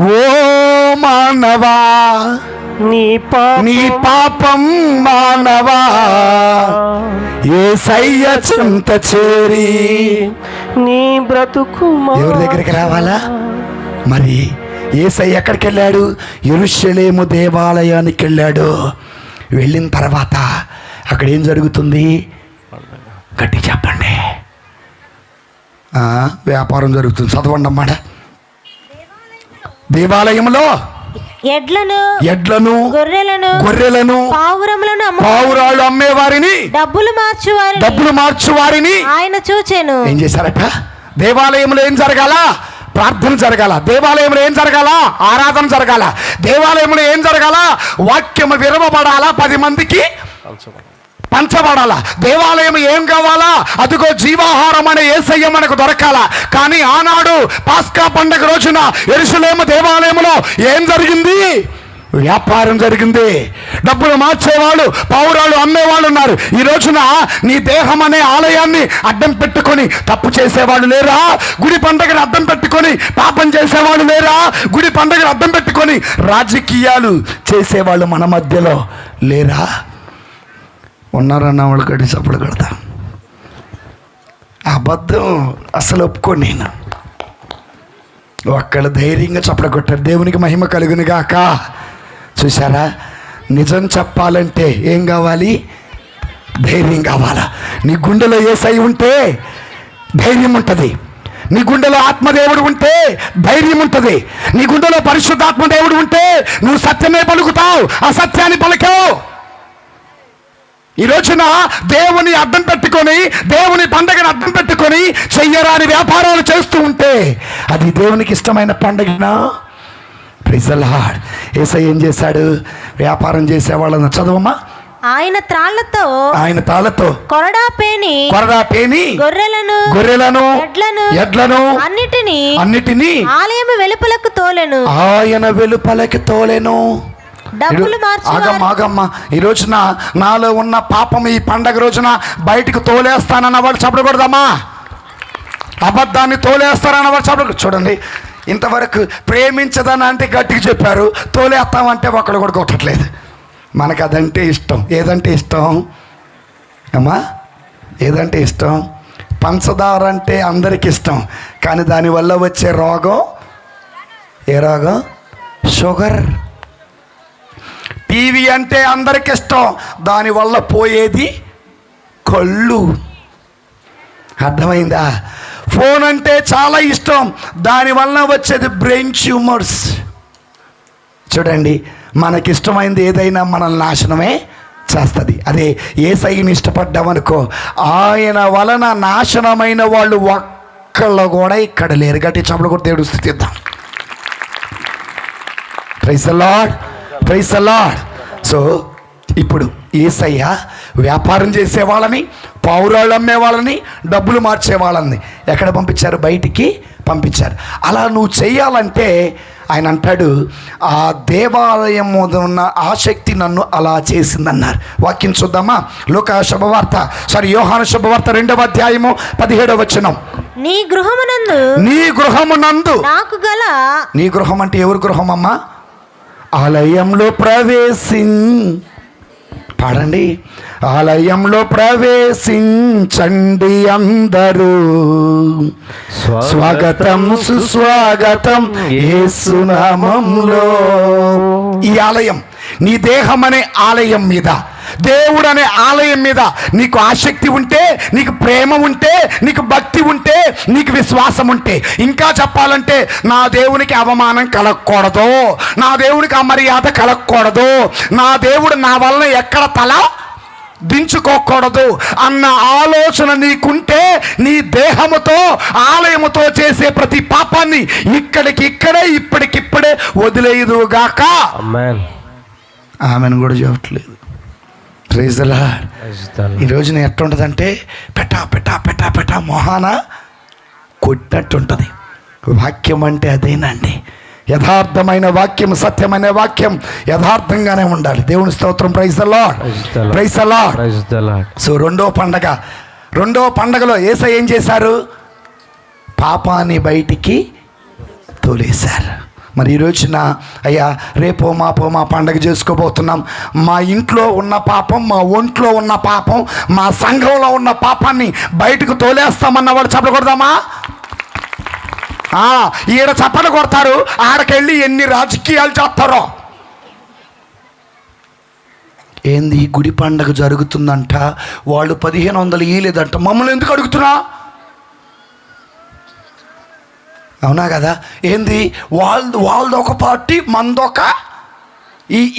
ఓ మానవా నీ పాపం మానవా యేసయ్య చింత చేరి నీ బ్రతుకు ఎవరి దగ్గరికి రావాలా? మరి యేసయ్య ఎక్కడికి వెళ్ళాడు? యెరూషలేము దేవాలయానికి వెళ్ళాడు. వెళ్ళిన తర్వాత అక్కడ ఏం జరుగుతుంది? గట్టి చెప్పండి. వ్యాపారం జరుగుతుంది. చదవండి అమ్మాట. దేవాలయంలో ఎడ్లను గొర్రెలను పావురాళ్ళు అమ్మేవారిని డబ్బులు మార్చువారిని ఆయన చూచెను. ఏం చేశారట? దేవాలయంలో ఏం జరగాల? ప్రార్థన జరగాల. దేవాలయంలో ఏం జరగాల? ఆరాధన జరగాల. దేవాలయంలో ఏం జరగాల? వాక్యము విరవబడాలా, 10 మందికి పంచబడాల. దేవాలయం ఏం కావాలా? అదిగో జీవాహారం అనే యేసయ్య మనకు దొరకాల. కానీ ఆనాడు పాస్కా పండగ రోజున యెరూషలేము దేవాలయంలో ఏం జరిగింది? వ్యాపారం జరిగింది. డబ్బులు మార్చేవాళ్ళు, పౌరాలు అమ్మేవాళ్ళు ఉన్నారు. ఈ రోజున నీ దేహం అనే ఆలయాన్ని అడ్డం పెట్టుకొని తప్పు చేసేవాళ్ళు లేరా? గుడి పండగను అడ్డం పెట్టుకొని పాపం చేసేవాళ్ళు లేరా? గుడి పండగను అడ్డం పెట్టుకొని రాజకీయాలు చేసేవాళ్ళు మన మధ్యలో లేరా? ఉన్నారన్న వాళ్ళు కట్టి చప్పుడు కడతా. అబద్ధం అసలు ఒప్పుకోండి. నేను ఒక్కళ్ళు ధైర్యంగా చప్పుడు కొట్టారు. దేవునికి మహిమ కలుగును గాక. చూసారా, నిజం చెప్పాలంటే ఏం కావాలి? ధైర్యం కావాలా? నీ గుండెలో యేసై ఉంటే ధైర్యం ఉంటుంది. నీ గుండెలో ఆత్మదేవుడు ఉంటే ధైర్యం ఉంటుంది. నీ గుండెలో పరిశుద్ధాత్మదేవుడు ఉంటే నువ్వు సత్యమే పలుకుతావు, అసత్యాన్ని పలికావు. ఈ రోజున దేవుని అడ్డం పెట్టుకొని, దేవుని పండగను అడ్డం పెట్టుకొని చెయ్యరాని వ్యాపారాలు చేస్తూ ఉంటే అది దేవునికి ఇష్టమైన పండగనా? Praise the Lord. యేసయ్య ఏం చేశాడు? వ్యాపారం చేసేవాళ్ళని చదవమ్మా. ఆయన తాళ్ళతో కొరడా పేని గొర్రెలను ఎడ్లను అన్నిటినీ ఆలయము వెలుపలకు తోలెను. ఆయన వెలుపలకి తోలెను. ఆగమ్మ, ఈ రోజున నాలో ఉన్న పాపం ఈ పండగ రోజున బయటికి తోలేస్తానన్న వాడు చెప్పకూడదమ్మా. అబద్ధాన్ని తోలేస్తారన్న వాడు చెప్పకూడదు. చూడండి, ఇంతవరకు ప్రేమించదని అంటే గట్టిగా చెప్పారు, తోలేస్తామంటే ఒకడు కూడా కొట్టట్లేదు. మనకు అదంటే ఇష్టం. ఏదంటే ఇష్టం అమ్మా? ఏదంటే ఇష్టం? పంచదార అంటే అందరికి ఇష్టం, కానీ దానివల్ల వచ్చే రోగం ఏ రోగం? షుగర్. టీవీ అంటే అందరికి ఇష్టం, దానివల్ల పోయేది కళ్ళు. అర్థమైందా? ఫోన్ అంటే చాలా ఇష్టం, దానివల్ల వచ్చేది బ్రెయిన్ ట్యూమర్స్. చూడండి, మనకిష్టమైంది ఏదైనా మనల్ని నాశనమే చేస్తుంది. అదే యేసయ్యని ఇష్టపడ్డామనుకో, ఆయన వలన నాశనమైన వాళ్ళు ఒక్కళ్ళు కూడా ఇక్కడ లేరు. గట్టి చప్పుడు కూడా దేవుడు స్తుతిద్దాం. Praise the Lord, praise the Lord. So ఇప్పుడు యేసయ్య వ్యాపారం చేసే వాళ్ళని, పౌరాలు అమ్మే వాళ్ళని, డబ్బులు మార్చే వాళ్ళని ఎక్కడ పంపించారు? బయటికి పంపించారు. అలా నువ్వు చేయాలంటే ఆయన అంటాడు, ఆ దేవాలయం ఉన్న ఆసక్తి నన్ను అలా చేసిందన్నారు. వాక్యం చూద్దామా? లూకా శుభవార్త, యోహాను శుభవార్త 2వ అధ్యాయము 17వ వచనం. నీ గృహమునందు నీ గృహం అంటే ఎవరి గృహం అమ్మా? ఆలయంలో పాడండి. ఆలయంలో ప్రవేశించండి అందరూ, స్వాగతం సుస్వాగతం యేసు నామములో. ఈ ఆలయం, నీ దేహం అనే ఆలయం మీద, దేవుడు అనే ఆలయం మీద నీకు ఆసక్తి ఉంటే, నీకు ప్రేమ ఉంటే, నీకు భక్తి ఉంటే, నీకు విశ్వాసం ఉంటే, ఇంకా చెప్పాలంటే నా దేవునికి అవమానం కలగకూడదు, నా దేవునికి అమర్యాద కలగకూడదు, నా దేవుడు నా వలన ఎక్కడ తల దించుకోకూడదు అన్న ఆలోచన నీకుంటే, నీ దేహముతో ఆలయముతో చేసే ప్రతి పాపాన్ని ఇక్కడికిక్కడే ఇప్పటికిప్పుడే వదిలేయుదుగాక. ఆమెను కూడా చెప్పట్లేదు. Praise the Lord. ఈ రోజున ఎట్టుంటుందంటే పెట్టా పెట్టా పెట్టా పెట్టా మొహాన కొట్టినట్టుంటుంది. వాక్యం అంటే అదేనండి. యథార్థమైన వాక్యం, సత్యమైన వాక్యం యథార్థంగానే ఉండాలి. దేవుని స్తోత్రం. Praise the Lord, praise the Lord. So రెండో పండగలో యేసయ్య ఏం చేశారు? పాపాన్ని బయటికి తోలేశారు. మరి ఈ రోజున అయ్యా రేపో మాపో మా పండగ చేసుకోబోతున్నాం, మా ఇంట్లో ఉన్న పాపం, మా ఒంట్లో ఉన్న పాపం, మా సంఘంలో ఉన్న పాపాన్ని బయటకు తోలేస్తామన్న వాడు చెప్పకూడదామా? ఈడ చప్పలు కొడతారు, ఆడకెళ్ళి ఎన్ని రాజకీయాలు చేస్తారో. ఏంది గుడి పండగ జరుగుతుందంట, వాళ్ళు 1500 ఇయ్యలేదంట, మమ్మల్ని ఎందుకు అడుగుతున్నా? అవునా కదా? ఏంది వాళ్ళది ఒక పార్టీ, మందొక.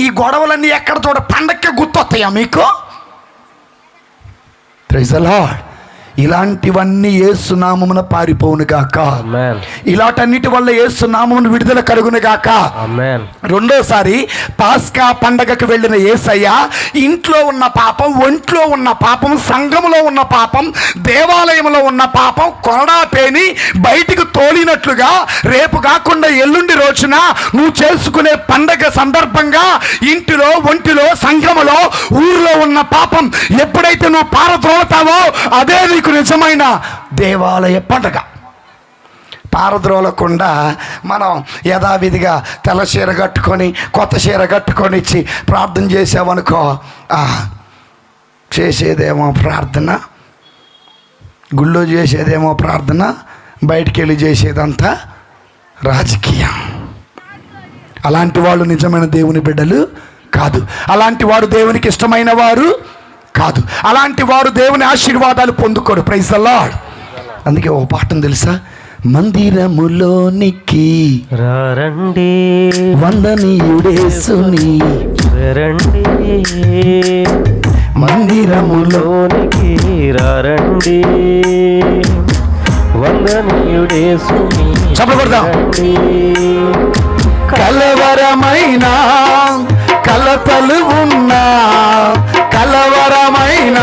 ఈ గొడవలన్నీ ఎక్కడ చూడ పండక్కే గుర్తొస్తాయా మీకు? Praise the Lord. ఇలాంటివన్నీ యేసు నామమున పారిపోవును గాక. ఇలాంటన్నిటి వల్ల యేసు నామమున విడుదల కలుగును గాక. రెండోసారి పాస్కా పండగకు వెళ్ళిన యేసయ్య ఇంట్లో ఉన్న పాపం, ఒంట్లో ఉన్న పాపం, సంఘములో ఉన్న పాపం, దేవాలయంలో ఉన్న పాపం కొరడా పేని బయటికి తోలినట్లుగా రేపు కాకుండా ఎల్లుండి రోజున నువ్వు చేసుకునే పండగ సందర్భంగా ఇంటిలో, ఒంటిలో, సంఘములో, ఊరిలో ఉన్న పాపం ఎప్పుడైతే నువ్వు పారద్రోలుతావో అదే నీకు నిజమైన దేవాలయ పండగ. పారద్రోలకుండా మనం యథావిధిగా తెల్ల చీర కట్టుకొని కొత్త చీర కట్టుకొని ఇచ్చి ప్రార్థన చేసావనుకో, చేసేదేమో ప్రార్థన, గుళ్ళో చేసేదేమో ప్రార్థన, బయటికి వెళ్ళి చేసేదంతా రాజకీయం. అలాంటి వాళ్ళు నిజమైన దేవుని బిడ్డలు కాదు. అలాంటి వాడు దేవునికి ఇష్టమైన వారు కాదు. అలాంటి వారు దేవుని ఆశీర్వాదాలు పొందుకోరు. Praise the Lord. అందుకే ఓ పాఠం తెలుసా, మందిరములోనికి రండి వందనీయుడేసుని రండి, మందిరములోనికి రండి వందనీయుడేసుని చెప్పకూడదా? కలవరమైన కలతలు ఉన్నా, కలవరమైన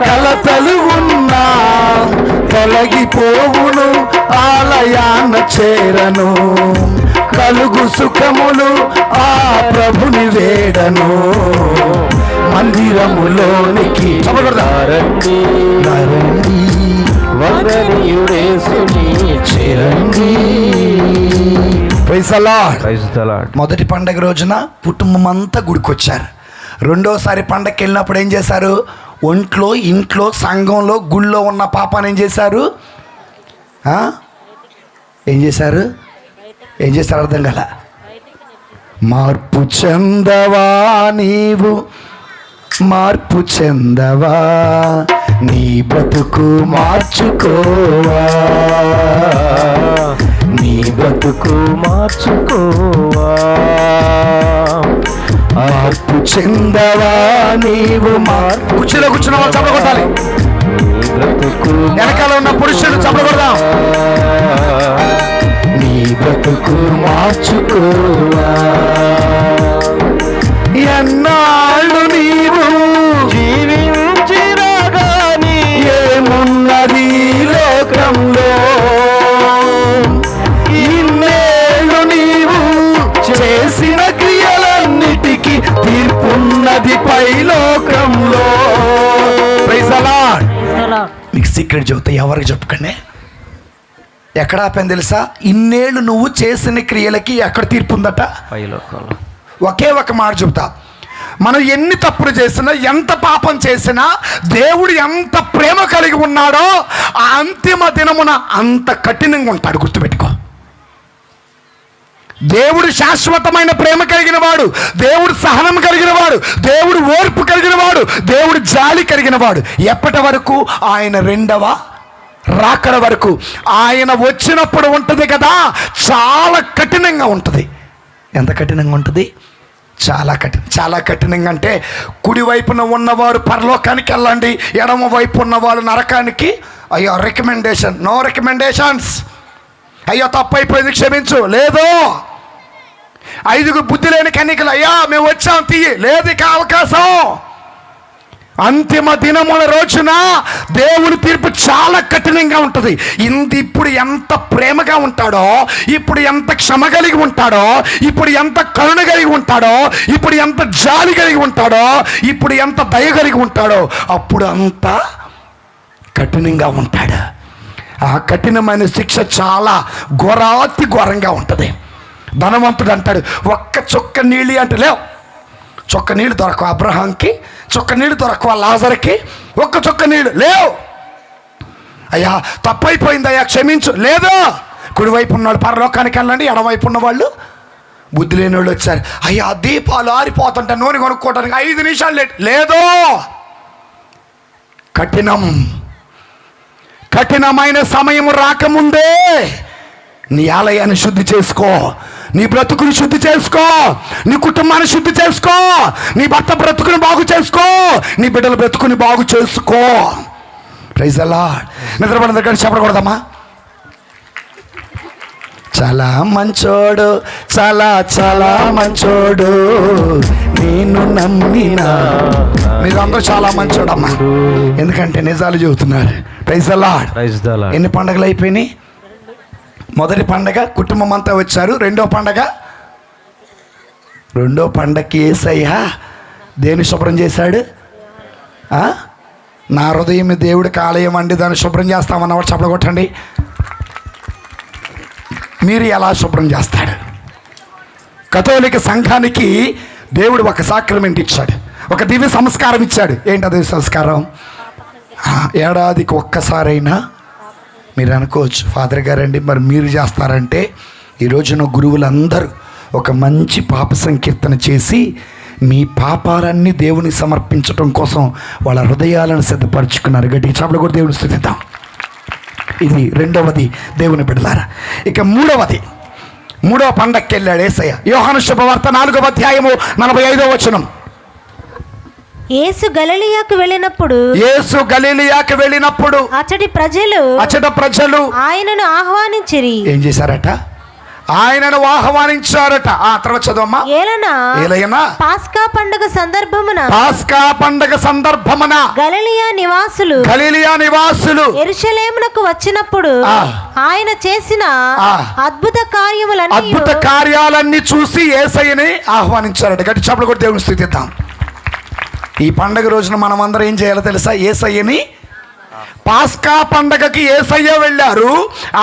కలతలు ఉన్నా తొలగిపోవును, ఆలయాన చేరను, కలుగు సుఖములు ఆ ప్రభుని వేడను. మందిరములోనికి రండి రండి వందనీయుడేసుని చేరండి. Praise the Lord. Praise the Lord. మొదటి పండగ రోజున కుటుంబం అంతా గుడికొచ్చారు. రెండోసారి పండగకి వెళ్ళినప్పుడు ఏం చేశారు? ఒంట్లో, ఇంట్లో, సంఘంలో, గుళ్ళో ఉన్న పాపాన్ని ఏం చేశారు? ఏం చేశారు? ఏం చేశారు? అర్థం కాల. మార్పు చెందవా నీవు, మార్పు చెందవా, నీ బ్రతుకు మార్చుకోవా, నీ బ్రతుకు మార్చుకోవా, మార్పు చెందవా నీవు. కుర్చీలో కూర్చున్న వాళ్ళు చప్పకొట్టాలి. వెనకాల ఉన్న పురుషులు చప్పకొడదాం. నీ బ్రతుకు మార్చుకోవా, ఎన్నాళ్ళు నీవు జీవించిరాగాని ఏమున్నది లోకంలో, ఇన్నేళ్ళు నీవు చేసిన క్రియలన్నిటికీ తీర్పున్నది పైలోకంలో. Praise the Lord. మీకు సీక్రెట్ చెబుతా, ఎవరికి చెప్పకండి. ఎక్కడ ఆపాను తెలుసా? ఇన్నేళ్ళు నువ్వు చేసిన క్రియలకి ఎక్కడ తీర్పు ఉందట? పైలోకంలో. ఒకే ఒక మాట చెబుతా, మనం ఎన్ని తప్పులు చేసినా, ఎంత పాపం చేసినా, దేవుడు ఎంత ప్రేమ కలిగి ఉన్నాడో ఆ అంతిమ దినమున అంత కఠినంగా ఉంటాడు. గుర్తుపెట్టుకో. దేవుడు శాశ్వతమైన ప్రేమ కలిగిన వాడు, దేవుడు సహనం కలిగిన వాడు, దేవుడు ఓర్పు కలిగిన వాడు, దేవుడు జాలి కలిగిన వాడు. ఎప్పటి వరకు? ఆయన రెండవ రాకడ వరకు. ఆయన వచ్చినప్పుడు ఉంటుంది కదా, చాలా కఠినంగా ఉంటుంది. ఎంత కఠినంగా ఉంటుంది? చాలా కఠినంగా. అంటే కుడివైపున ఉన్నవారు పరలోకానికి వెళ్ళండి, ఎడమ వైపు ఉన్నవాళ్ళు నరకానికి. అయ్యో రికమెండేషన్, నో రికమెండేషన్స్. అయ్యో తప్పైపోయింది క్షమించు, లేదు. 5 బుద్ధి లేని కన్నికలు, అయ్యా మేము వచ్చాం తీయి, లేదు ఇక అవకాశం. అంతిమ దినముల రోజున దేవుని తీర్పు చాలా కఠినంగా ఉంటుంది. ఇప్పుడు ఎంత ప్రేమగా ఉంటాడో, ఇప్పుడు ఎంత క్షమ కలిగి ఉంటాడో, ఇప్పుడు ఎంత కరుణ కలిగి ఉంటాడో, ఇప్పుడు ఎంత జాలి కలిగి ఉంటాడో, ఇప్పుడు ఎంత దయ కలిగి ఉంటాడో, అప్పుడు అంత కఠినంగా ఉంటాడు. ఆ కఠినమైన శిక్ష చాలా ఘోరాతి ఘోరంగా ఉంటుంది. ధనవంతుడు అంటాడు, ఒక్క చుక్క నీళ్ళు అంటే లేవు. చుక్క నీళ్ళు దొరకవు అబ్రహాంకి, చుక్క నీళ్ళు దొరకవు లాజర్కి, ఒక్క చుక్క నీళ్ళు లేవు. అయ్యా తప్పైపోయింది అయ్యా క్షమించు, లేదు. కుడివైపు ఉన్నవాళ్ళు పరలోకానికి వెళ్ళండి, ఎడవైపు ఉన్నవాళ్ళు బుద్ధి లేని వాళ్ళు వచ్చారు. అయ్యా దీపాలు ఆరిపోతుంటే నూనె కొనుక్కోవడానికి 5 నిమిషాలు లేట్, లేదు. కఠినమైన సమయం రాకముందే నీ ఆలయాన్ని శుద్ధి చేసుకో, నీ బ్రతుకుని శుద్ధి చేసుకో, నీ కుటుంబాన్ని శుద్ధి చేసుకో, నీ భర్త బ్రతుకుని బాగు చేసుకో, నీ బిడ్డల బ్రతుకుని బాగు చేసుకో. Praise the lord. నిద్రపడిన దగ్గర చెప్పకూడదమ్మా. చాలా మంచోడు, చాలా చాలా మంచోడు, నేను నమ్మిన. మీరు అందరూ చాలా మంచోడమ్మా, ఎందుకంటే నిజాలు చెబుతున్నారు. Praise the Lord. ఎన్ని పండగలు అయిపోయినాయి? మొదటి పండగ కుటుంబం అంతా వచ్చారు. రెండో పండగకి యేసయ్య దేని శుభ్రం చేశాడు? నా హృదయం దేవుడికి ఆలయం అండి, దాన్ని శుభ్రం చేస్తామన్నవాడు చప్పలు కొట్టండి. మీరు ఎలా శుభ్రం చేస్తాడు? కథోలిక సంఘానికి దేవుడు ఒక సాక్రమెంట్ ఇచ్చాడు, ఒక దివ్య సంస్కారం ఇచ్చాడు. ఏంటి అది సంస్కారం? ఏడాదికి ఒక్కసారైనా మీరు అనుకోవచ్చు, ఫాదర్ గారండి మరి మీరు చేస్తారంటే, ఈ రోజున గురువులందరూ ఒక మంచి పాప సంకీర్తన చేసి మీ పాపాలన్నీ దేవుని సమర్పించడం కోసం వాళ్ళ హృదయాలను సిద్ధపరచుకున్నారు. గట్టి చప్పలు కూడా దేవుని స్తుతిద్దాం. ఇది రెండవది దేవుని బిడ్డలారా. ఇక మూడవ పండక్కి వెళ్ళాడు యేసయ్య. యోహాను శుభవార్త 4వ అధ్యాయము 45వ వచనం. యేసు గలిలయకు వెళ్ళినప్పుడు అచ్చటి ప్రజలు ఆయనను ఆహ్వానించిరి. ఏం చేశారట? ఆయనను ఆహ్వానించారట. ఆ తర్వాత చదవమ్మా. ఏలయనా పాస్కా పండగ సందర్భమున గలిలయ నివాసులు యెరూషలేమునకు వచ్చినప్పుడు ఆయన చేసిన అద్భుత కార్యాలన్నీ చూసి యేసయ్యని ఆహ్వానించారట. గట్టి చప్పలు కొట్టి దేవుని స్తుతిద్దాం. ఈ పండగ రోజున మనం అందరం ఏం చేయాలో తెలుసా? యేసయ్యని పాస్కా పండగకి యేసయ్య వెళ్ళారు.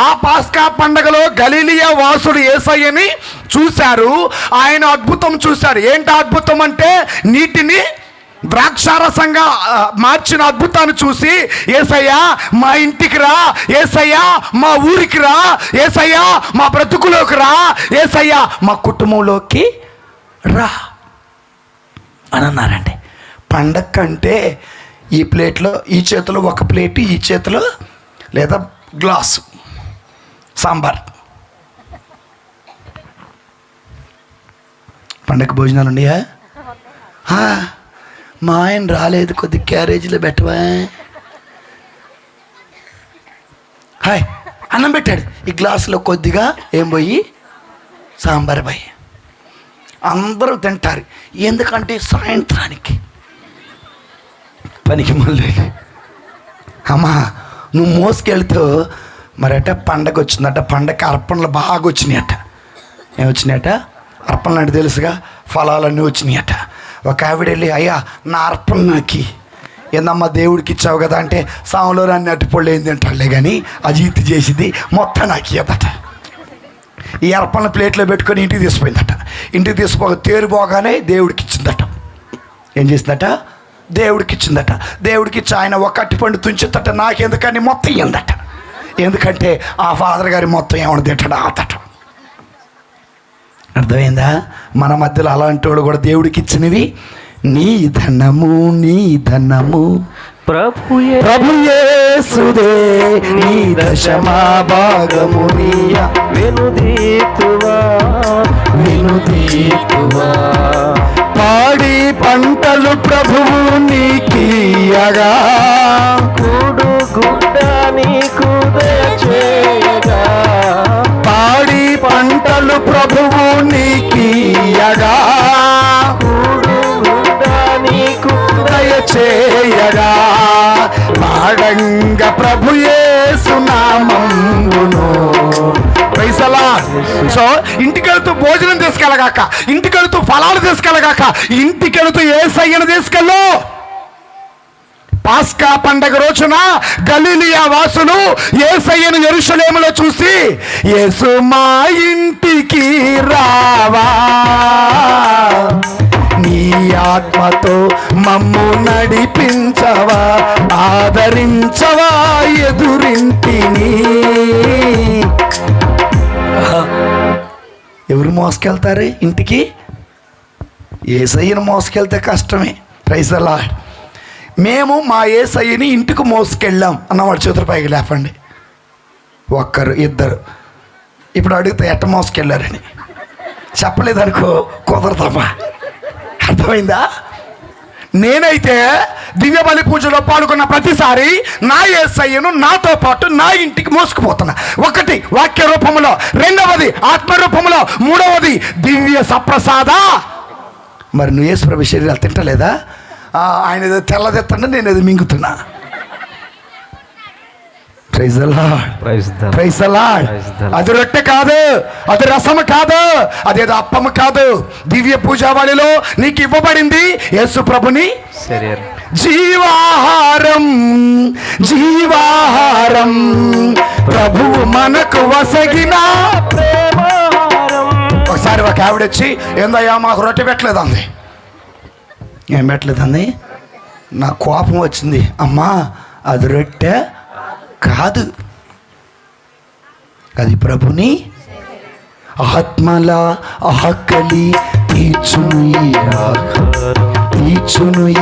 ఆ పాస్కా పండగలో గలిలయ వాసుడు యేసయ్యని చూశారు. ఆయన అద్భుతం చూశారు. ఏంటి అద్భుతం అంటే, నీటిని ద్రాక్షారసంగా మార్చిన అద్భుతాన్ని చూసి, యేసయ్య మా ఇంటికి రా, యేసయ్య మా ఊరికి రా, యేసయ్య మా బ్రతుకులోకి రా, యేసయ్య మా కుటుంబంలోకి రా అని అన్నారండి. పండగ కంటే ఈ ప్లేట్లో, ఈ చేతిలో ఒక ప్లేట్, ఈ చేతిలో లేదా గ్లాసు సాంబార్. పండగ భోజనాలు ఉన్నాయా? మా ఆయన రాలేదు, కొద్ది క్యారేజీలో పెట్టవా? హాయ్ అన్నం పెట్టాడు, ఈ గ్లాసులో కొద్దిగా ఏం పోయి సాంబార్ పోయి. అందరూ తింటారు. ఎందుకంటే సాయంత్రానికి పనికి మళ్ళీ అమ్మా నువ్వు మోసుకెళ్తూ మరట పండగ వచ్చిందట. పండగ అర్పణలు బాగా వచ్చినాయట. ఏమొచ్చినాయట? అర్పణలు అంటే తెలుసుగా, ఫలాలన్నీ వచ్చినాయట. ఒక ఆవిడ వెళ్ళి, అయ్యా నా అర్పణ నాకి. ఏందమ్మా దేవుడికి ఇచ్చావు కదా అంటే, సాములో అన్ని అట్టుపళ్ళు ఏం తింటాడులే కానీ అజీతి చేసింది మొత్తం నాకు ఇవ్వదట. ఈ అర్పణ ప్లేట్లో పెట్టుకొని ఇంటికి తీసిపోయిందట. ఇంటికి తేరిపోగానే దేవుడికి ఇచ్చిందట. ఏం చేసిందట? దేవుడికి ఇచ్చిందట. దేవుడికి ఇచ్చి ఆయన ఒక అట్టిపండు తుంచుతట. నాకెందుకని మొత్తం ఇయ్యందట. ఎందుకంటే ఆ ఫాదర్ గారి మొత్తం ఏమన్నా తింటాడు ఆతట. అర్థమైందా? మన మధ్యలో అలాంటి వాడు కూడా దేవుడికి ఇచ్చినవి నీ ధనము ప్రభు యేసుదే నీ దశమా భాగము నీయా వెనుదీతువా పాడి పంటలు ప్రభువు నీకియగా కూడు గుడ్డ నీకు దయచేయగా. పాడి పంటలు ప్రభువు నీకియగా కూడు గుడ్డ నీకు దయచేయగా పాడంగ ప్రభు యేసు నామమును. సో ఇంటికెళ్తూ భోజనం తీసుకెళ్ళగాక, ఇంటికెళ్తూ ఫలాలు తీసుకెళ్ళగాక, ఇంటికెళ్తూ యేసయ్యను తీసుకెళ్ళు. పాస్కా పండగ రోజున గలిలయ వాసులు యేసయ్యను యెరూషలేములో చూసి, యేసు మా ఇంటికి రావా, నీ ఆత్మతో మమ్ము నడిపించవా, ఆదరించవా ఎదురింటిని. ఎవరు మోసుకెళ్తారు ఇంటికి? యేసయ్యను మోసుకెళ్తే కష్టమే. Praise the Lord. మేము మా యేసయ్యని ఇంటికి మోసుకెళ్ళాం అన్నవాడు చేతుల పైకి లేపండి. ఒక్కరు ఇద్దరు. ఇప్పుడు అడిగితే ఎట్ట మోసుకెళ్ళారని చెప్పలేదనుకో కుదరదమ్మా. అర్థమైందా? నేనైతే దివ్య బలి పూజలో పాల్గొన్న ప్రతిసారి నా యేసయ్యను నాతో పాటు నా ఇంటికి మోసుకుపోతున్నా. ఒకటి వాక్య రూపంలో, రెండవది ఆత్మ రూపంలో, మూడవది దివ్య సప్రసాద. మరి నువ్వు యేసు ప్రభు శరీరాలు తింటలేదా? ఆయన ఏదో తెల్లదెత్తండి, నేను ఏదో మింగుతున్నా. Praise the Lord, praise the Lord. అది రొట్టె కాదు, అది రసము కాదు, అదేదో అప్పము కాదు. దివ్య పూజావళిలో నీకు ఇవ్వబడింది యేసు ప్రభుని జీవాహారం. జీవాహారం ప్రభువు మనకు వసగిన ప్రేమాహారం. ఒకసారి ఒక ఆవిడ వచ్చి, ఏందయ్యా మాకు రొట్టె పెట్టలేదంది. ఏం పెట్టలేదండి? నా కోపం వచ్చింది. అమ్మా అది రొట్టె కాదు, అది ప్రభుని ఆత్మల ఆకలి తీర్చును ఈ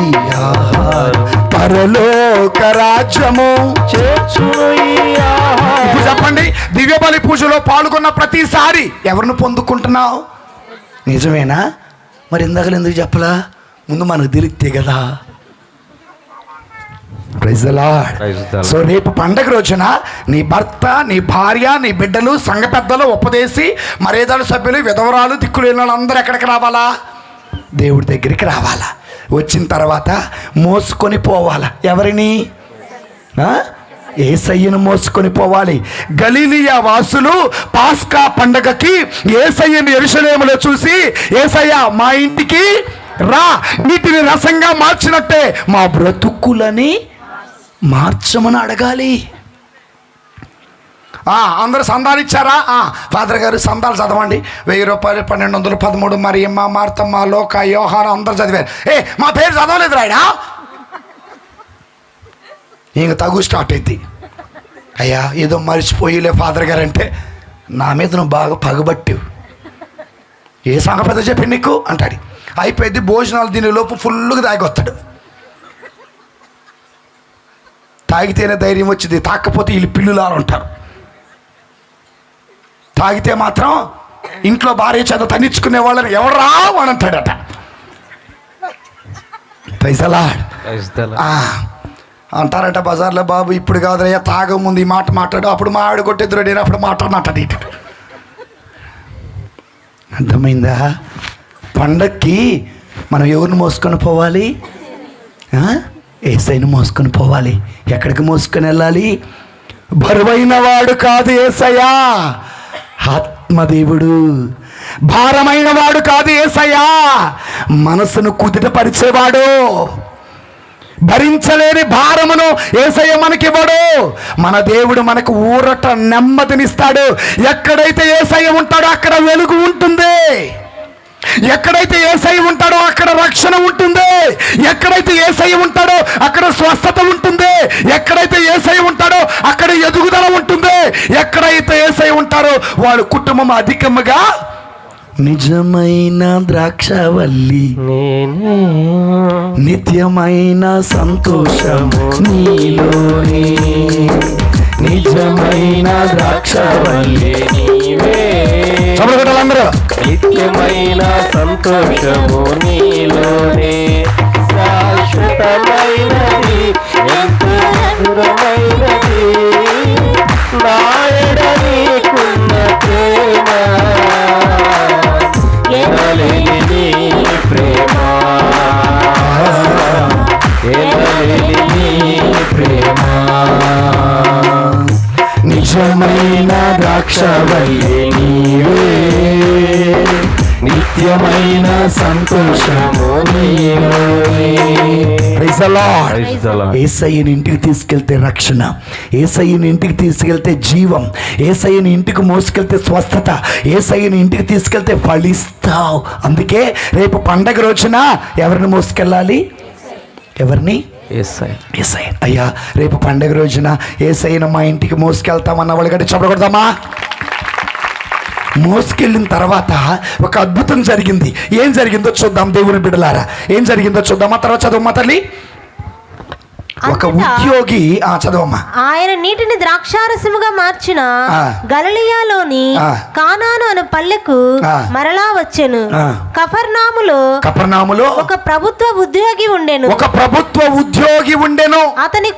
ఆహారం, పరలోక రాజ్యము చేర్చును ఈ ఆహారం. ఇప్పుడు చెప్పండి, దివ్య బలి పూజలో పాల్గొన్న ప్రతిసారి ఎవరిని పొందుకుంటున్నావు? నిజమేనా? మరి ఇందాకలు ఎందుకు చెప్పలా? ముందు మనకు తెలిస్తే కదా. Praise the Lord. సో రేపు పండగ రోజున నీ భర్త, నీ భార్య, నీ బిడ్డలు, సంఘ పెద్దలు, ఉపదేశి, మరేదాడు సభ్యులు, విధవరాలు, దిక్కులేని వాళ్ళందరూ ఎక్కడికి రావాలా? దేవుడి దగ్గరికి రావాలా. వచ్చిన తర్వాత మోసుకొని పోవాలా. ఎవరిని? యేసయ్యను మోసుకొని పోవాలి. గలిలియా వాసులు పాస్కా పండగకి యేసయ్యను యెరూషలేములో చూసి, యేసయ్య మా ఇంటికి రా, నీటిని రసంగా మార్చినట్టే మా బ్రతుకులని మార్చమని అడగాలి. అందరూ సందాలు ఇచ్చారా? ఫాదర్ గారు సందాలు చదవండి. 1000 రూపాయలు, 1200, 13, మరియమ్మ, మార్తమ్మ, లోక, యోహాను అందరూ చదివారు. మా పేరు చదవలేదు రాయడా? ఇంక తగు స్టార్ట్ అయింది. అయ్యా ఏదో మర్చిపోయిలే ఫాదర్ గారు అంటే, నా మీద నువ్వు బాగా పగబట్టివు. ఏ సంగ పెద్ద చెప్పి నీకు అంటాడు. అయిపోయింది. భోజనాలు దీని లోపు ఫుల్గా తాగొస్తాడు. తాగితేనే ధైర్యం వచ్చింది, తాకపోతే వీళ్ళు పిల్లులారు ఉంటారు. తాగితే మాత్రం ఇంట్లో భార్య చేత తన్నించుకునే వాళ్ళని ఎవరా అని అంటాడట. Praise the lord. అంటారట బజార్లో, బాబు ఇప్పుడు కాదురయ్యా, తాగముందు ఈ మాట మాట్లాడు, అప్పుడు మా ఆవిడ కొట్టేద్దరు, నేను అప్పుడు మాట్లాడినట్టు. అర్థమైందా? పండక్కి మనం ఎవరిని మోసుకొని పోవాలి? యేసయ్యను మోసుకొని పోవాలి. ఎక్కడికి మోసుకొని వెళ్ళాలి? బరువైన వాడు కాదు యేసయ్యా, ఆత్మదేవుడు. భారమైన వాడు కాదు యేసయ్యా, మనసును కుదుటపరిచేవాడు. భరించలేని భారమును యేసయ్య మనకివ్వడు. మన దేవుడు మనకు ఊరట, నెమ్మదినిస్తాడు. ఎక్కడైతే యేసయ్య ఉంటాడో అక్కడ వెలుగు ఉంటుంది. ఎక్కడైతే యేసయ్య ఉంటాడో అక్కడ రక్షణ ఉంటుంది. ఎక్కడైతే యేసయ్య ఉంటాడో అక్కడ స్వస్థత ఉంటుంది. ఎక్కడైతే యేసయ్య ఉంటాడో అక్కడ ఎదుగుదల ఉంటుంది. ఎక్కడైతే యేసయ్య ఉంటారో వాడు కుటుంబం అధికముగా నిజమైన ద్రాక్షవల్లి, నిత్యమైన సంతోషము నీలోనే. నిజమైన ద్రాక్షవల్లి నీవే. అందరూ నిత్యమైన సంతోషము నీలోనే, శాశ్వతమైనది, ఎంతో మధురమైనది, నాయన నీకున్న ప్రేమ, ఎనలేని నీ ప్రేమ, ఎనలేని నీ ప్రేమ. నిజమైన ద్రాక్షవల్లి నీవే, నిత్యమైన సంతోషము నీలోనే. Praise the lord. యేసయ్యని ఇంటికి తీసుకెళ్తే రక్షణ, యేసయ్యని ఇంటికి తీసుకెళ్తే జీవం, యేసయ్యని ఇంటికి మోసుకెళ్తే స్వస్థత, యేసయ్యని ఇంటికి తీసుకెళ్తే ఫలిస్తావు. అందుకే రేపు పండగ రోజున ఎవరిని మోసుకెళ్ళాలి? ఎవరిని? యేసయ్య. అయ్యా రేపు పండగ రోజున యేసయ్యను మా ఇంటికి మోసుకెళ్తామన్న వాళ్ళు గట్టి చెప్పకూడదామా? మోసుకెళ్ళిన తర్వాత ఒక అద్భుతం జరిగింది. ఏం జరిగిందో చూద్దాం దేవుని బిడ్డలారా. ఏం జరిగిందో చూద్దాం. ఆ తర్వాత చదువు మా తల్లి. ఒక అంతటా ఉద్యోగి చదవమ్మా. ఆయన నీటిని ద్రాక్షారసముగా మార్చిన ఆ. గలిలయలోని ఆ. కానాను అను పల్లెకు ఆ. మరలా వచ్చెను. ఆ. కఫర్నాములో ఒక ప్రభుత్వ ఉద్యోగి ఉండెను. అతని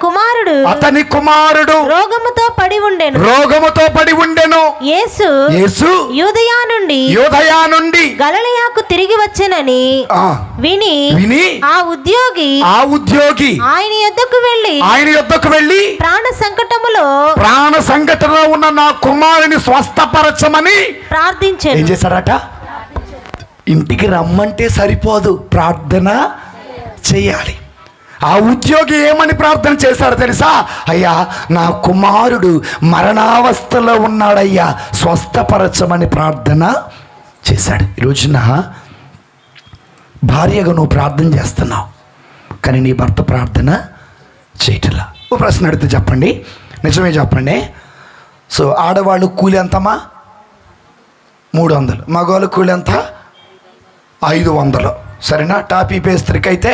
కుమారుడు రోగముతో పడి ఉండెను. యేసు యూదయా నుండి గలిలయకు తిరిగి వచ్చెనని విని ఆ ఉద్యోగి ఆయన యొద్దకు వెళ్ళి ప్రాణ సంకటములో ఉన్న నా కుమారుని స్వస్థపరచమని ప్రార్థించాడు. ఏం చేశారట? ఇంటికి రమ్మంటే సరిపోదు, ప్రార్థన చేయాలి. ఆ ఉద్యోగి ఏమని ప్రార్థన చేశాడు తెలుసా? అయ్యా, నా కుమారుడు మరణావస్థలో ఉన్నాడయ్యా, స్వస్థపరచమని ప్రార్థన చేశాడు. ఈ రోజున భార్యగా నువ్వు ప్రార్థన చేస్తున్నావు, కానీ నీ భర్త ప్రార్థన చేయటంలా. ఓ ప్రశ్న అడిగితే చెప్పండి, నిజమే చెప్పండి. సో ఆడవాళ్ళు కూలి ఎంతమ్మా? 300. మగవాళ్ళు కూలి ఎంత? 500. సరేనా? టాపీ పేస్త్రికి అయితే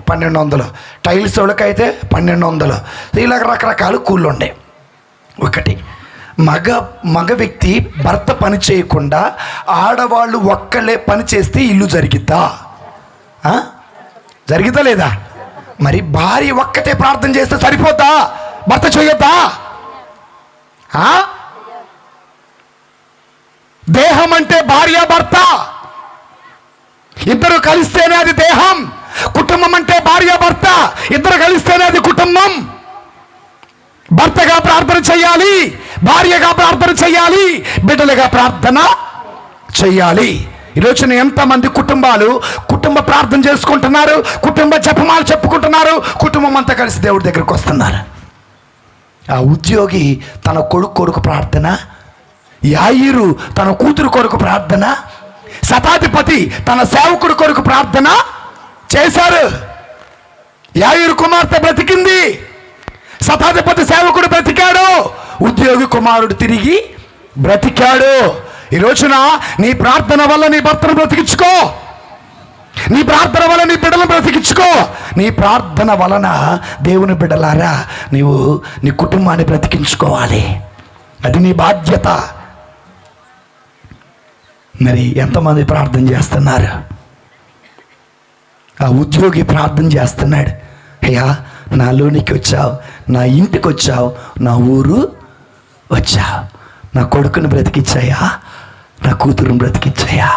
1200, టైల్స్ వాళ్ళకైతే 1200. ఇలాగ రకరకాల కూళ్ళు ఉండే. ఒకటి మగ వ్యక్తి భర్త పని చేయకుండా ఆడవాళ్ళు ఒక్కళ్ళే పని చేస్తే ఇల్లు జరిగిద్దా? జరిగిద్దా లేదా? మరి భార్య ఒక్కటే ప్రార్థన చేస్తే సరిపోద్దా? భర్త చేయొద్దా? దేహం అంటే భార్య భర్త ఇద్దరు కలిస్తేనే అది దేహం. కుటుంబం అంటే భార్య భర్త ఇద్దరు కలిస్తేనే అది కుటుంబం. భర్తగా ప్రార్థన చేయాలి, భార్యగా ప్రార్థన చేయాలి, బిడ్డలుగా ప్రార్థన చేయాలి. ఈరోజున ఎంతమంది కుటుంబాలు కుటుంబ ప్రార్థన చేసుకుంటున్నారు, కుటుంబ జపమాలు చెప్పుకుంటున్నారు, కుటుంబం అంతా కలిసి దేవుడి దగ్గరికి వస్తున్నారు. ఆ ఉద్యోగి తన కొడుకు ప్రార్థన, యాయిరు తన కూతురు కొరకు ప్రార్థన, శతాధిపతి తన సేవకుడు కొరకు ప్రార్థన చేశారు. యాయిరు కుమార్తె బ్రతికింది, శతాధిపతి సేవకుడు బ్రతికాడు, ఉద్యోగి కుమారుడు తిరిగి బ్రతికాడు. ఈ రోజున నీ ప్రార్థన వల్ల నీ భర్తను బ్రతికించుకో, నీ ప్రార్థన వల్ల నీ బిడ్డలను బ్రతికించుకో. నీ ప్రార్థన వలన దేవుని బిడ్డలారా నీవు నీ కుటుంబాన్ని బ్రతికించుకోవాలి, అది నీ బాధ్యత. మరి ఎంతమంది ప్రార్థన చేస్తున్నారు? ఆ ఉద్యోగి ప్రార్థన చేస్తున్నాడు, అయ్యా నాలోనికి వచ్చావు, నా ఇంటికి వచ్చావు, నా ఊరు వచ్చావు, నా కొడుకుని బ్రతికించాయా, నా కూతురుని బ్రతికించాయా.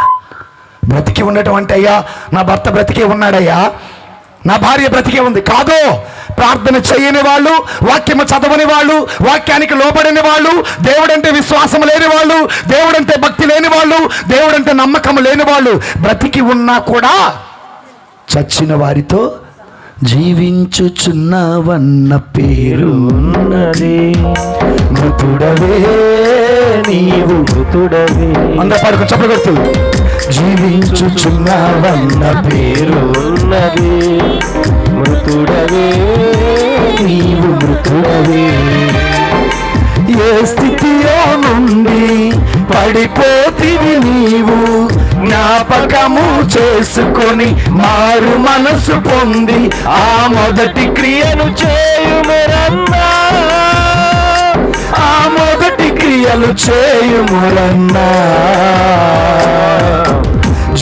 బ్రతికి ఉండటం అంటే అయ్యా నా భర్త బ్రతికే ఉన్నాడయ్యా, నా భార్య బ్రతికే ఉంది కాదు. ప్రార్థన చేయని వాళ్ళు, వాక్యము చదవని వాళ్ళు, వాక్యానికి లోబడని వాళ్ళు, దేవుడంటే విశ్వాసం లేని వాళ్ళు, దేవుడంటే భక్తి లేని వాళ్ళు, దేవుడంటే నమ్మకం లేని వాళ్ళు బ్రతికి ఉన్నా కూడా చచ్చిన వారితో జీవించుచున్నవన్న పేరు ఉన్నది. మృతుడవే నీవు, మృతుడవే. అందరూ పాడుకో, చప్పట్లు కొడుతూ. జీవించుచున్నవన్న పేరు ఉన్నది, మృతుడవే నీవు, మృతుడవే. ఏ స్థితిలో నుండి పడిపోతివి నీవు, జ్ఞాపకము చేసుకొని మారు మనసు పొంది ఆ మొదటి క్రియను చేయుమురన్నా, ఆ మొదటి క్రియలు చేయుమురన్నా.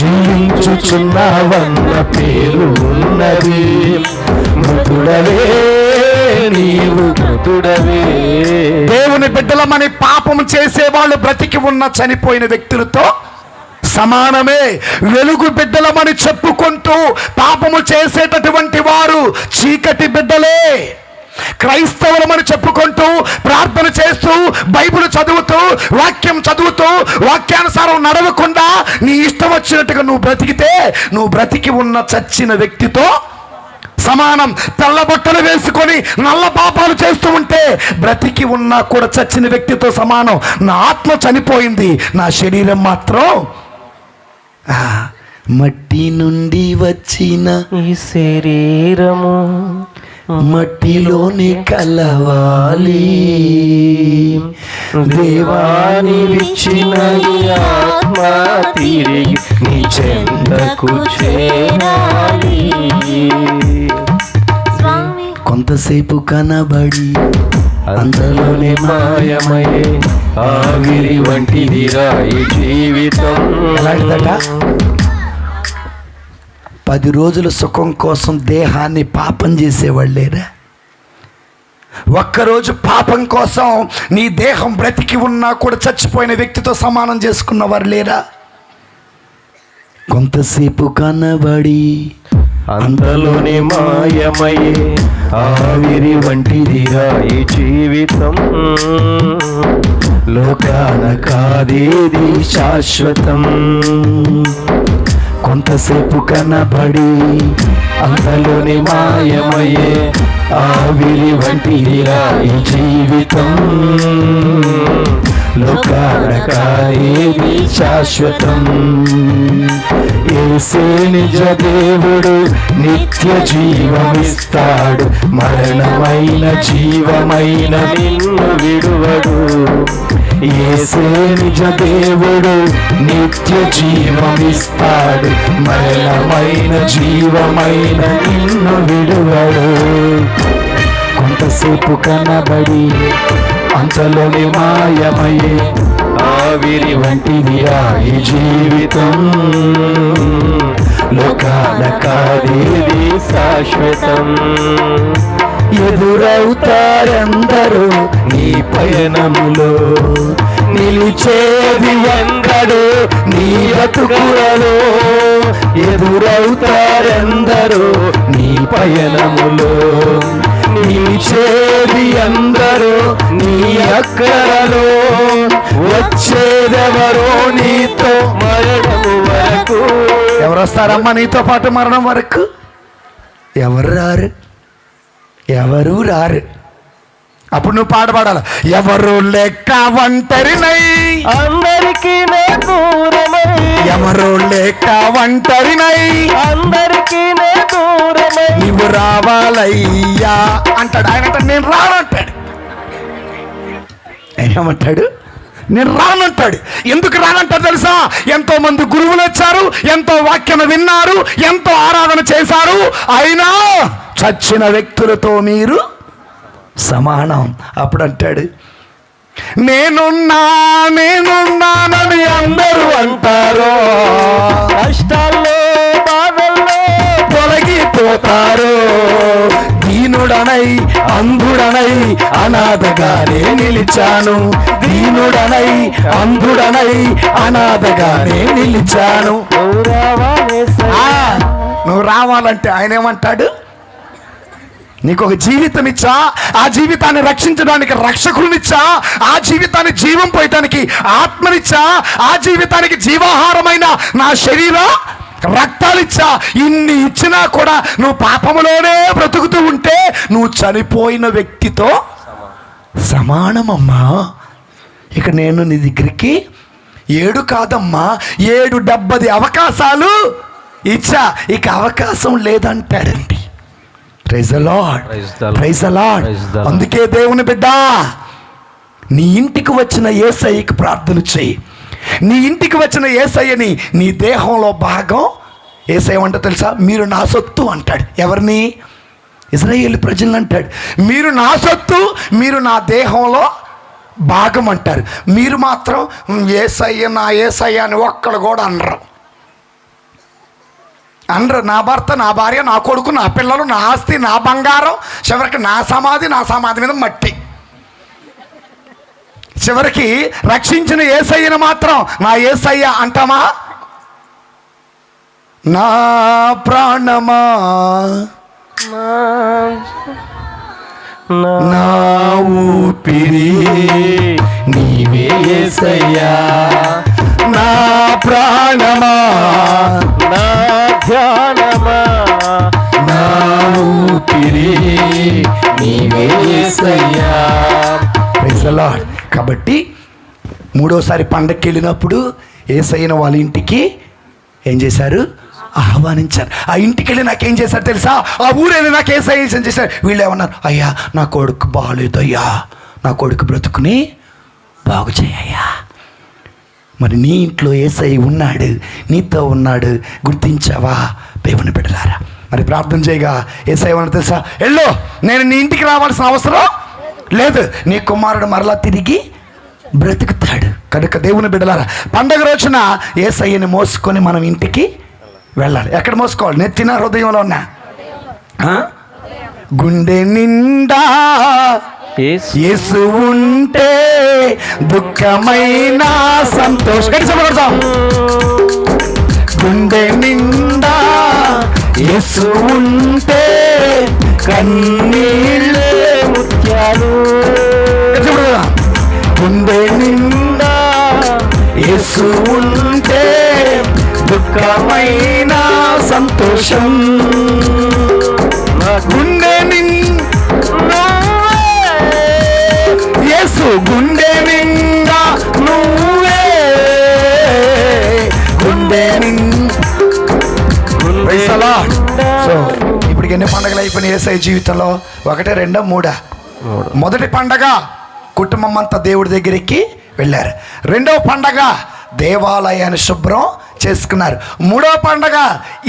జీవించుచున్నవన్న పేరు ఉన్నది, మృతుడవే నీవు, మృతుడవే. దేవుని బిడ్డలమని పాపము చేసేవాళ్ళు బ్రతికి ఉన్న చనిపోయిన వ్యక్తులతో సమానమే. వెలుగు బిడ్డలమని చెప్పుకుంటూ పాపము చేసేటటువంటి వారు చీకటి బిడ్డలే. క్రైస్తవులమని చెప్పుకుంటూ ప్రార్థన చేస్తూ బైబిల్ చదువుతూ వాక్యం చదువుతూ వాక్యానుసారం నడవకుండా నీ ఇష్టం వచ్చినట్టుగా నువ్వు బ్రతికితే నువ్వు బ్రతికి ఉన్న చచ్చిన వ్యక్తితో సమానం. తెల్ల బట్టలు వేసుకొని నల్ల పాపాలు చేస్తూ ఉంటే బ్రతికి ఉన్నా కూడా చచ్చిన వ్యక్తితో సమానం. నా ఆత్మ చనిపోయింది, నా శరీరం మాత్రం మట్టి నుండి వచ్చిన ఈ శరీరము మట్టిలోనే కలవాలి, దేవాని విచ్చిన ఆత్మ తిరిగి నీ చెంతకు చేరాలి. కొంతసేపు కనబడి అంతలోనే మాయమయ్యే ఆవిరి వంటిదిరా ఈ జీవితం. ఎలాంటిదట? 10 రోజుల సుఖం కోసం దేహాన్ని పాపం చేసేవాళ్ళేరా? ఒక్కరోజు పాపం కోసం నీ దేహం బ్రతికి ఉన్నా కూడా చచ్చిపోయిన వ్యక్తితో సమానం చేసుకున్నవారు లేరా? కొంతసేపు కనబడి అంతలోనే మాయమయ్యే ఆవిరి వంటిదిరా ఈ జీవితం. లోకాన కాదేది శాశ్వతం. కొంతసేపు కనబడి అంతలోనే మాయమయ్యే ఆవిరి వంటిదిరా ఈ జీవితం. లోకాన కాదేది శాశ్వతం. యేసే నిజ దేవుడు నిత్య జీవమిస్తాడు. మరణమైన జీవమైన నిన్ను విడువడు. యేసే నిజ దేవుడు నిత్య జీవమిస్తాడు. మరణమైన జీవమైన నిన్ను విడువడు. కొంతసేపు కనబడి అంతలోని మాయమయ్యే ఆవిరి వంటిదిరా ఈ జీవితం. లోకాల కాదేది శాశ్వతం. ఎదురవుతారెందరూ నీ పయనములో, నిలిచేది ఎందరూ నీ బతుకులలో. ఎదురవుతారెందరూ నీ పయనములో, నిలిచేది అందరూ నీ అక్కరలో. వచ్చేదెవరో నీతో మరణము వరకు. ఎవరు వస్తారమ్మా నీతో పాటు మరణం వరకు? ఎవరు రారు, ఎవరు రారు. అప్పుడు నువ్వు పాడబడాలి. ఎవరు లెక్క ఒంటరినై అందరికీ దూరమై, ఎవరు లెక్క ఒంటరినై అందరికీ దూరమై నువ్వు రావాలయ్యా అంటాడు. ఆయన అంటాడు నేను రానంటాడు. ఏమంటాడు? నేను రానంటాడు. ఎందుకు రానంటాడు తెలుసా? ఎంతో మంది గురువులు వచ్చారు, ఎంతో వాక్యం విన్నారు, ఎంతో ఆరాధన చేశారు, అయినా చచ్చిన వ్యక్తులతో మీరు సమానం. అప్పుడు అంటాడు నేనున్నానని అందరూ అంటారు, కష్టాల్లో బాధల్లో తొలగిపోతారు. దీనుడనై అంధుడనై అనాథగానే నిలిచాను. దీనుడనై అంధుడనై అనాథగానే నిలిచాను. నువ్వు రావాలంటే ఆయన ఏమంటాడు? నీకు ఒక జీవితం ఇచ్చా, ఆ జీవితాన్ని రక్షించడానికి రక్షకునిచ్చా, ఆ జీవితాన్ని జీవం పోయటానికి ఆత్మనిచ్చా, ఆ జీవితానికి జీవాహారమైన నా శరీర రక్తాలిచ్చా. ఇన్ని ఇచ్చినా కూడా నువ్వు పాపములోనే బ్రతుకుతూ ఉంటే నువ్వు చనిపోయిన వ్యక్తితో సమానమమ్మా. ఇక నేను నీ దగ్గరికి 7 కాదమ్మా 7-70 అవకాశాలు ఇచ్చా, ఇక అవకాశం లేదంటాడండి. Praise the Lord, praise the Lord. అందుకే దేవుని బిడ్డ, నీ ఇంటికి వచ్చిన యేసయ్యకి ప్రార్థన చెయ్యి. నీ ఇంటికి వచ్చిన యేసయ్యని నీ దేహంలో భాగం. యేసయ్య అంటే తెలుసా? మీరు నా సొత్తు అంటాడు. ఎవరిని? ఇశ్రాయేలు ప్రజలను అంటాడు. మీరు నా సొత్తు, మీరు నా దేహంలో భాగం అంటారు. మీరు మాత్రం యేసయ్య నా యేసయ్య అని ఒక్కడు కూడా అనరు. నా భర్త, నా భార్య, నా కొడుకు, నా పిల్లలు, నా ఆస్తి, నా బంగారం, చివరికి నా సమాధి మీద మట్టి. చివరికి రక్షించిన యేసయ్యను మాత్రం నా యేసయ్య అంటామా? నా ప్రాణమా నా ఊపిరి నీవే యేసయ్యా. నా ప్రాణమా నా ధ్యానమా నా ఊపిరి నీవే యేసయ్యా. Praise the Lord. కాబట్టి 3వసారి పండక్కి వెళ్ళినప్పుడు యేసయ్యను వాళ్ళ ఇంటికి ఏం చేశారు? ఆహ్వానించారు. ఆ ఇంటికి వెళ్ళి నాకేం చేశారు తెలుసా? ఆ ఊరెళ్ళి నాకు యేసయ్య ఏం చేశారు? వీళ్ళు ఏమన్నారు? అయ్యా నా కొడుకు బాగాలేదయ్యా, నా కొడుకు బ్రతుకుని బాగు చేయయ్యా. మరి నీ ఇంట్లో యేసయ్య ఉన్నాడు, నీతో ఉన్నాడు, గుర్తించావా? దేవుని బిడ్డలారా, మరి ప్రార్థన చేయగా యేసయ్య తెలుసా, వెళ్ళు, నేను నీ ఇంటికి రావాల్సిన అవసరం లేదు, నీ కుమారుడు మరలా తిరిగి బ్రతుకుతాడు. కనుక దేవుని బిడ్డలారా, పండగ రోజున యేసయ్యని మోసుకొని మనం ఇంటికి వెళ్ళాలి. ఎక్కడ మోసుకోవాలి? నెత్తిన, హృదయంలో ఉన్నా, గుండె నిండా యేసు ఉంటే దుఃఖమైన సంతోషం. గుండె నిండా యేసు ఉంటే కన్నీళ్ళే ముత్యాలు. గుండె నిండా యేసు ఉంటే దుఃఖమైన సంతోషం. గుండె నిండా యేసు, గుండె నిండా నువ్వే, గుండె నిండా. సో ఇప్పటికి ఎన్ని పండుగలు అయిపోయినాయి యేసయ్య జీవితంలో? 1, 2, 3. మొదటి పండగ కుటుంబం అంతా దేవుడి దగ్గరికి వెళ్ళారు. రెండవ పండగ దేవాలయాన్ని శుభ్రం చేసుకున్నారు. మూడవ పండగ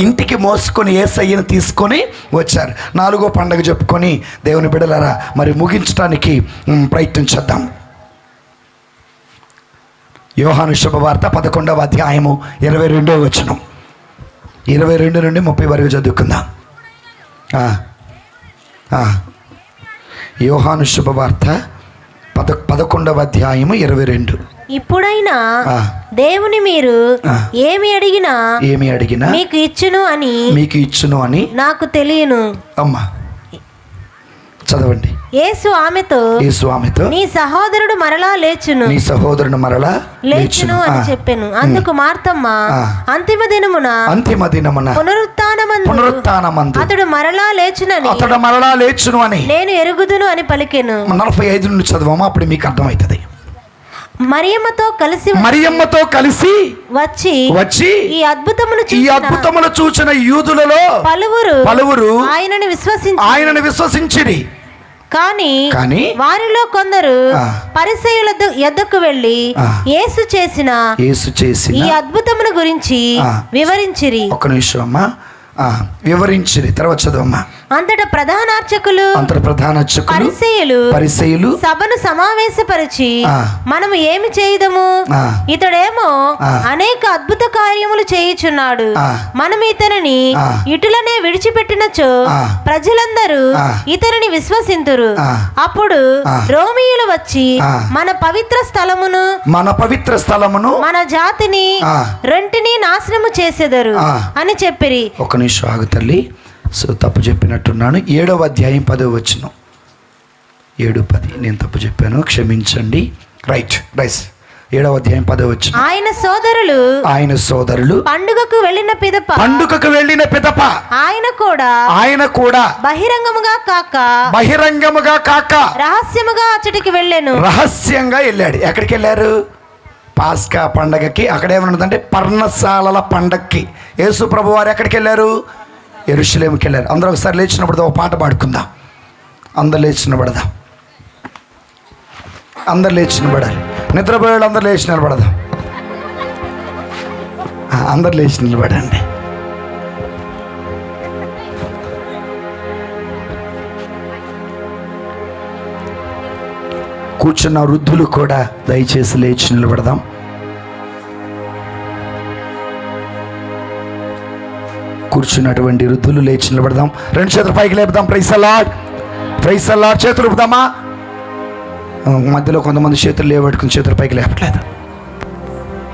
ఇంటికి మోసుకొని యేసయ్యను తీసుకొని వచ్చారు. 4వ పండగ చెప్పుకొని దేవుని బిడ్డలారా మరి ముగించడానికి ప్రయత్నించేద్దాం. యోహాను శుభవార్త 11వ అధ్యాయము 22వ వచనం, 22 నుండి 30 వరకు చదువుకుందాం. యోహాను శుభవార్త 11వ అధ్యాయము 22. ఇప్పుడైనా దేవుని మీరు ఏమి అడిగినా మీకు ఇచ్చును అని నాకు తెలియను. అమ్మా చదవండి. యేసు ఆమెతో నీ సహోదరుడు మరలా లేచును అని చెప్పాను. అందుకు మార్తమ్మ అంతిమ దినమున పునరుత్థానమందు అతడు మరలా లేచును అని నేను ఎరుగుదును అని పలికెను. 45 నుండి చదవమా, అప్పుడు మీకు అర్థమవుతుంది. మరియమ్మతో కలిసి వచ్చి ఈ అద్భుతమును చూచిన యూదులలో పలువురు ఆయనను విశ్వసించిరి. కానీ వారిలో కొందరు పరిసయ్యుల యొద్దకు వెళ్లి యేసు చేసిన ఈ అద్భుతమును గురించి వివరించిరి. ఒక నిమిషం అమ్మా, వివరించిరి. తర్వాత చదవమ్మా. అంతటా ప్రధానార్చకులు పరిసయ్యులు సభను సమావేశపరిచి మనము ఏమి చేయుదము, ఇతడేమో అనేక అద్భుత కార్యములు చేయుచున్నాడు, మనం ఇతనిని ఇటులనే విడిచిపెట్టినచో ప్రజలందరూ ఇతనిని విశ్వసింతురు. అప్పుడు రోమీయులు వచ్చి మన పవిత్ర స్థలమును మన జాతిని రెంటిని నాశనము చేసెదరు అని చెప్పిరి. ఒక నిమిషం ఆగు తల్లి. సో తప్పు చెప్పినట్టున్నాను. 7వ అధ్యాయం 10వ వచనం, 7:10. నేను తప్పు చెప్పాను, క్షమించండి. రైట్. 7వ అధ్యాయం 10వ వచనం. ఆయన సోదరులు పండుగకు వెళ్ళిన పిదప ఆయన కూడా బహిరంగముగా కాక రహస్యముగా అచ్చటికి వెళ్ళాను. రహస్యంగా వెళ్ళాడు. ఎక్కడికి వెళ్ళారు? పాస్కా పండగకి. అక్కడేమన్నదంటే పర్ణశాలల పండగకి యేసు ప్రభు వారు ఎక్కడికి వెళ్ళారు? యెరూషలేముకి వెళ్ళారు. అందరూ ఒకసారి లేచినప్పుడు ఒక పాట పాడుకుందాం. అందరు లేచి నిలబడదాం. అందరు లేచి నిలబడాలి. నిద్రపోయేవాళ్ళు అందరు లేచి నిలబడదాం. అందరు లేచి నిలబడండి. కూర్చున్న వృద్ధులు కూడా దయచేసి లేచి నిలబడదాం. కూర్చున్నటువంటి వృద్ధులు లేచి నిలబడదాం. 2 చేతులు పైకి లేపుదాం. Praise the Lord, praise the Lord. చేతులు ఊపుదామా? మధ్యలో కొంతమంది చేతులు లేవట్టుకుని చేతులు పైకి లేపట్లేదు.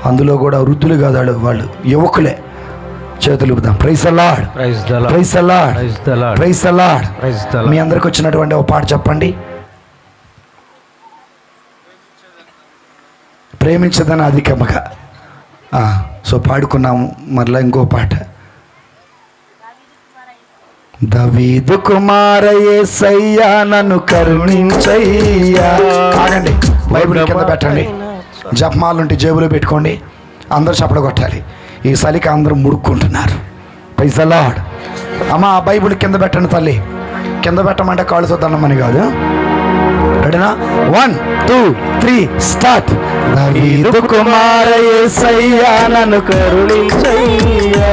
అందులో కూడా వృద్ధులు కాదు, వాళ్ళు యువకులే. చేతులు ఊపుదాం. Praise the Lord, praise the Lord, praise the Lord, praise the Lord. మీ అందరికి వచ్చినటువంటి ఒక పాట చెప్పండి. ప్రేమించదని అధికముగా. సో పాడుకున్నాము. మరలా ఇంకో పాట. దావీదు కుమార యేసయ్యా నన్ను కరుణించయ్యా. ఆగండి, బైబిల్ కింద పెట్టండి. జపమాలుంటే జేబులో పెట్టుకోండి. అందరూ చప్పడ కొట్టాలి. ఈ చలికి అందరూ ముడుక్కుంటున్నారు. Praise the lord. అమ్మ ఆ బైబిల్ కింద పెట్టండి తల్లి. కింద పెట్టమంటే కాళ్ళు చూద్దామని కాదు. రెడీనా? 1 2 3 స్టార్ట్. దావీదు కుమార యేసయ్యా నన్ను కరుణించయ్యా,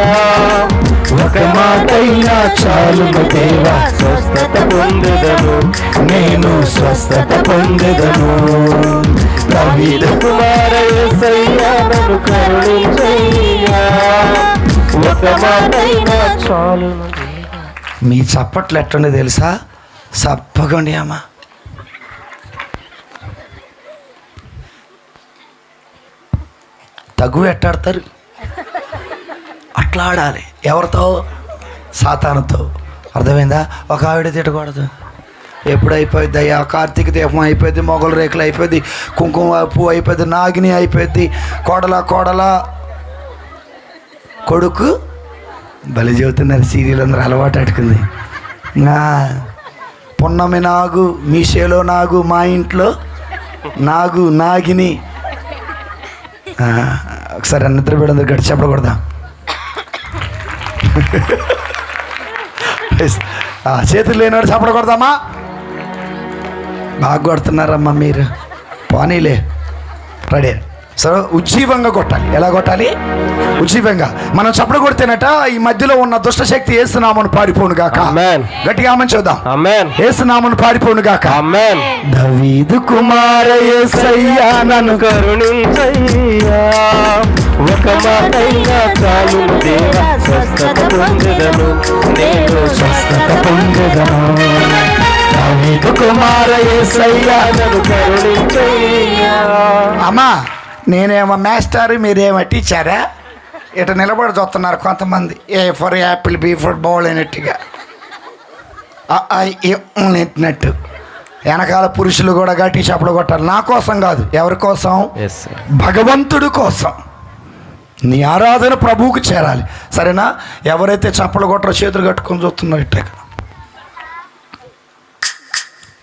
ఒక మాటైనా చాలును దేవా, స్వస్థత పొందెదను, నేను స్వస్థత పొందెదను. దావీదు కుమార యేసయ్యా నన్ను కరుణించయ్యా, ఒక మాటైనా చాలును. మీ చప్పట్లు ఎట్టుండే తెలుసా? చప్పకండి అమ్మా. తగు ఎట్టాడతారు? అట్లా ఆడాలి. ఎవరితో? సాతానుతో. అర్థమైందా? ఒక ఆవిడ తిట్టకూడదు. ఎప్పుడు అయిపోద్ది అయ్యా? కార్తీక దీపం అయిపోద్ది, మొగల రేకులు అయిపోద్ది, కుంకుమ పువ్వు అయిపోద్ది, నాగిని అయిపోద్ది, కోడల కొడుకు బలి చెబుతున్నారు. సీరియల్ అందరూ అలవాటు అట్టుకుంది. పున్నమి నాగు, మీషేలో నాగు, మా ఇంట్లో నాగు, నాగిని. ఒకసారి నిద్ర పెడందరు గట్టి చెప్పకూడదా? చేతులు లేనివాడు చెప్పకూడదమ్మా. బాగా కొడుతున్నారమ్మా మీరు. పోనీలే, రెడీ. సరే, ఉజ్జీవంగా కొట్టాలి. ఎలా కొట్టాలి? ఉజ్జీవంగా. మనం చప్పుడు కొడితేనట ఈ మధ్యలో ఉన్న దుష్టశక్తి ఏసునామను పారిపోను గాక. గట్టిగా ఆమేన్ చూద్దాం. ఏసునామను పారిపోను గాక. దావీదు కుమార యేసయ్యా నన్ను కరుణించయ్యా, ఒక మాటైనా చాలును దేవా, స్వస్థత పొందెదను, నేను స్వస్థత పొందెదను. దావీదు కుమార యేసయ్యా నన్ను కరుణించయ్యా. అమ్మా, నేనేమో మాస్టర్, మీరేమో టీచరా? ఇట నిలబడి చూస్తున్నారు కొంతమంది. A for apple, B for ball అన్నట్టుగా నెట్టినట్టు. వెనకాల పురుషులు కూడా గట్టి చప్పుడు కొట్టాలి. నా కోసం కాదు. ఎవరి కోసం? భగవంతుడి కోసం. నీ ఆరాధన ప్రభువుకు చేరాలి. సరేనా? ఎవరైతే చప్పలు కొట్టరో చేతులు కట్టుకొని చూస్తున్నారు ఇట్ట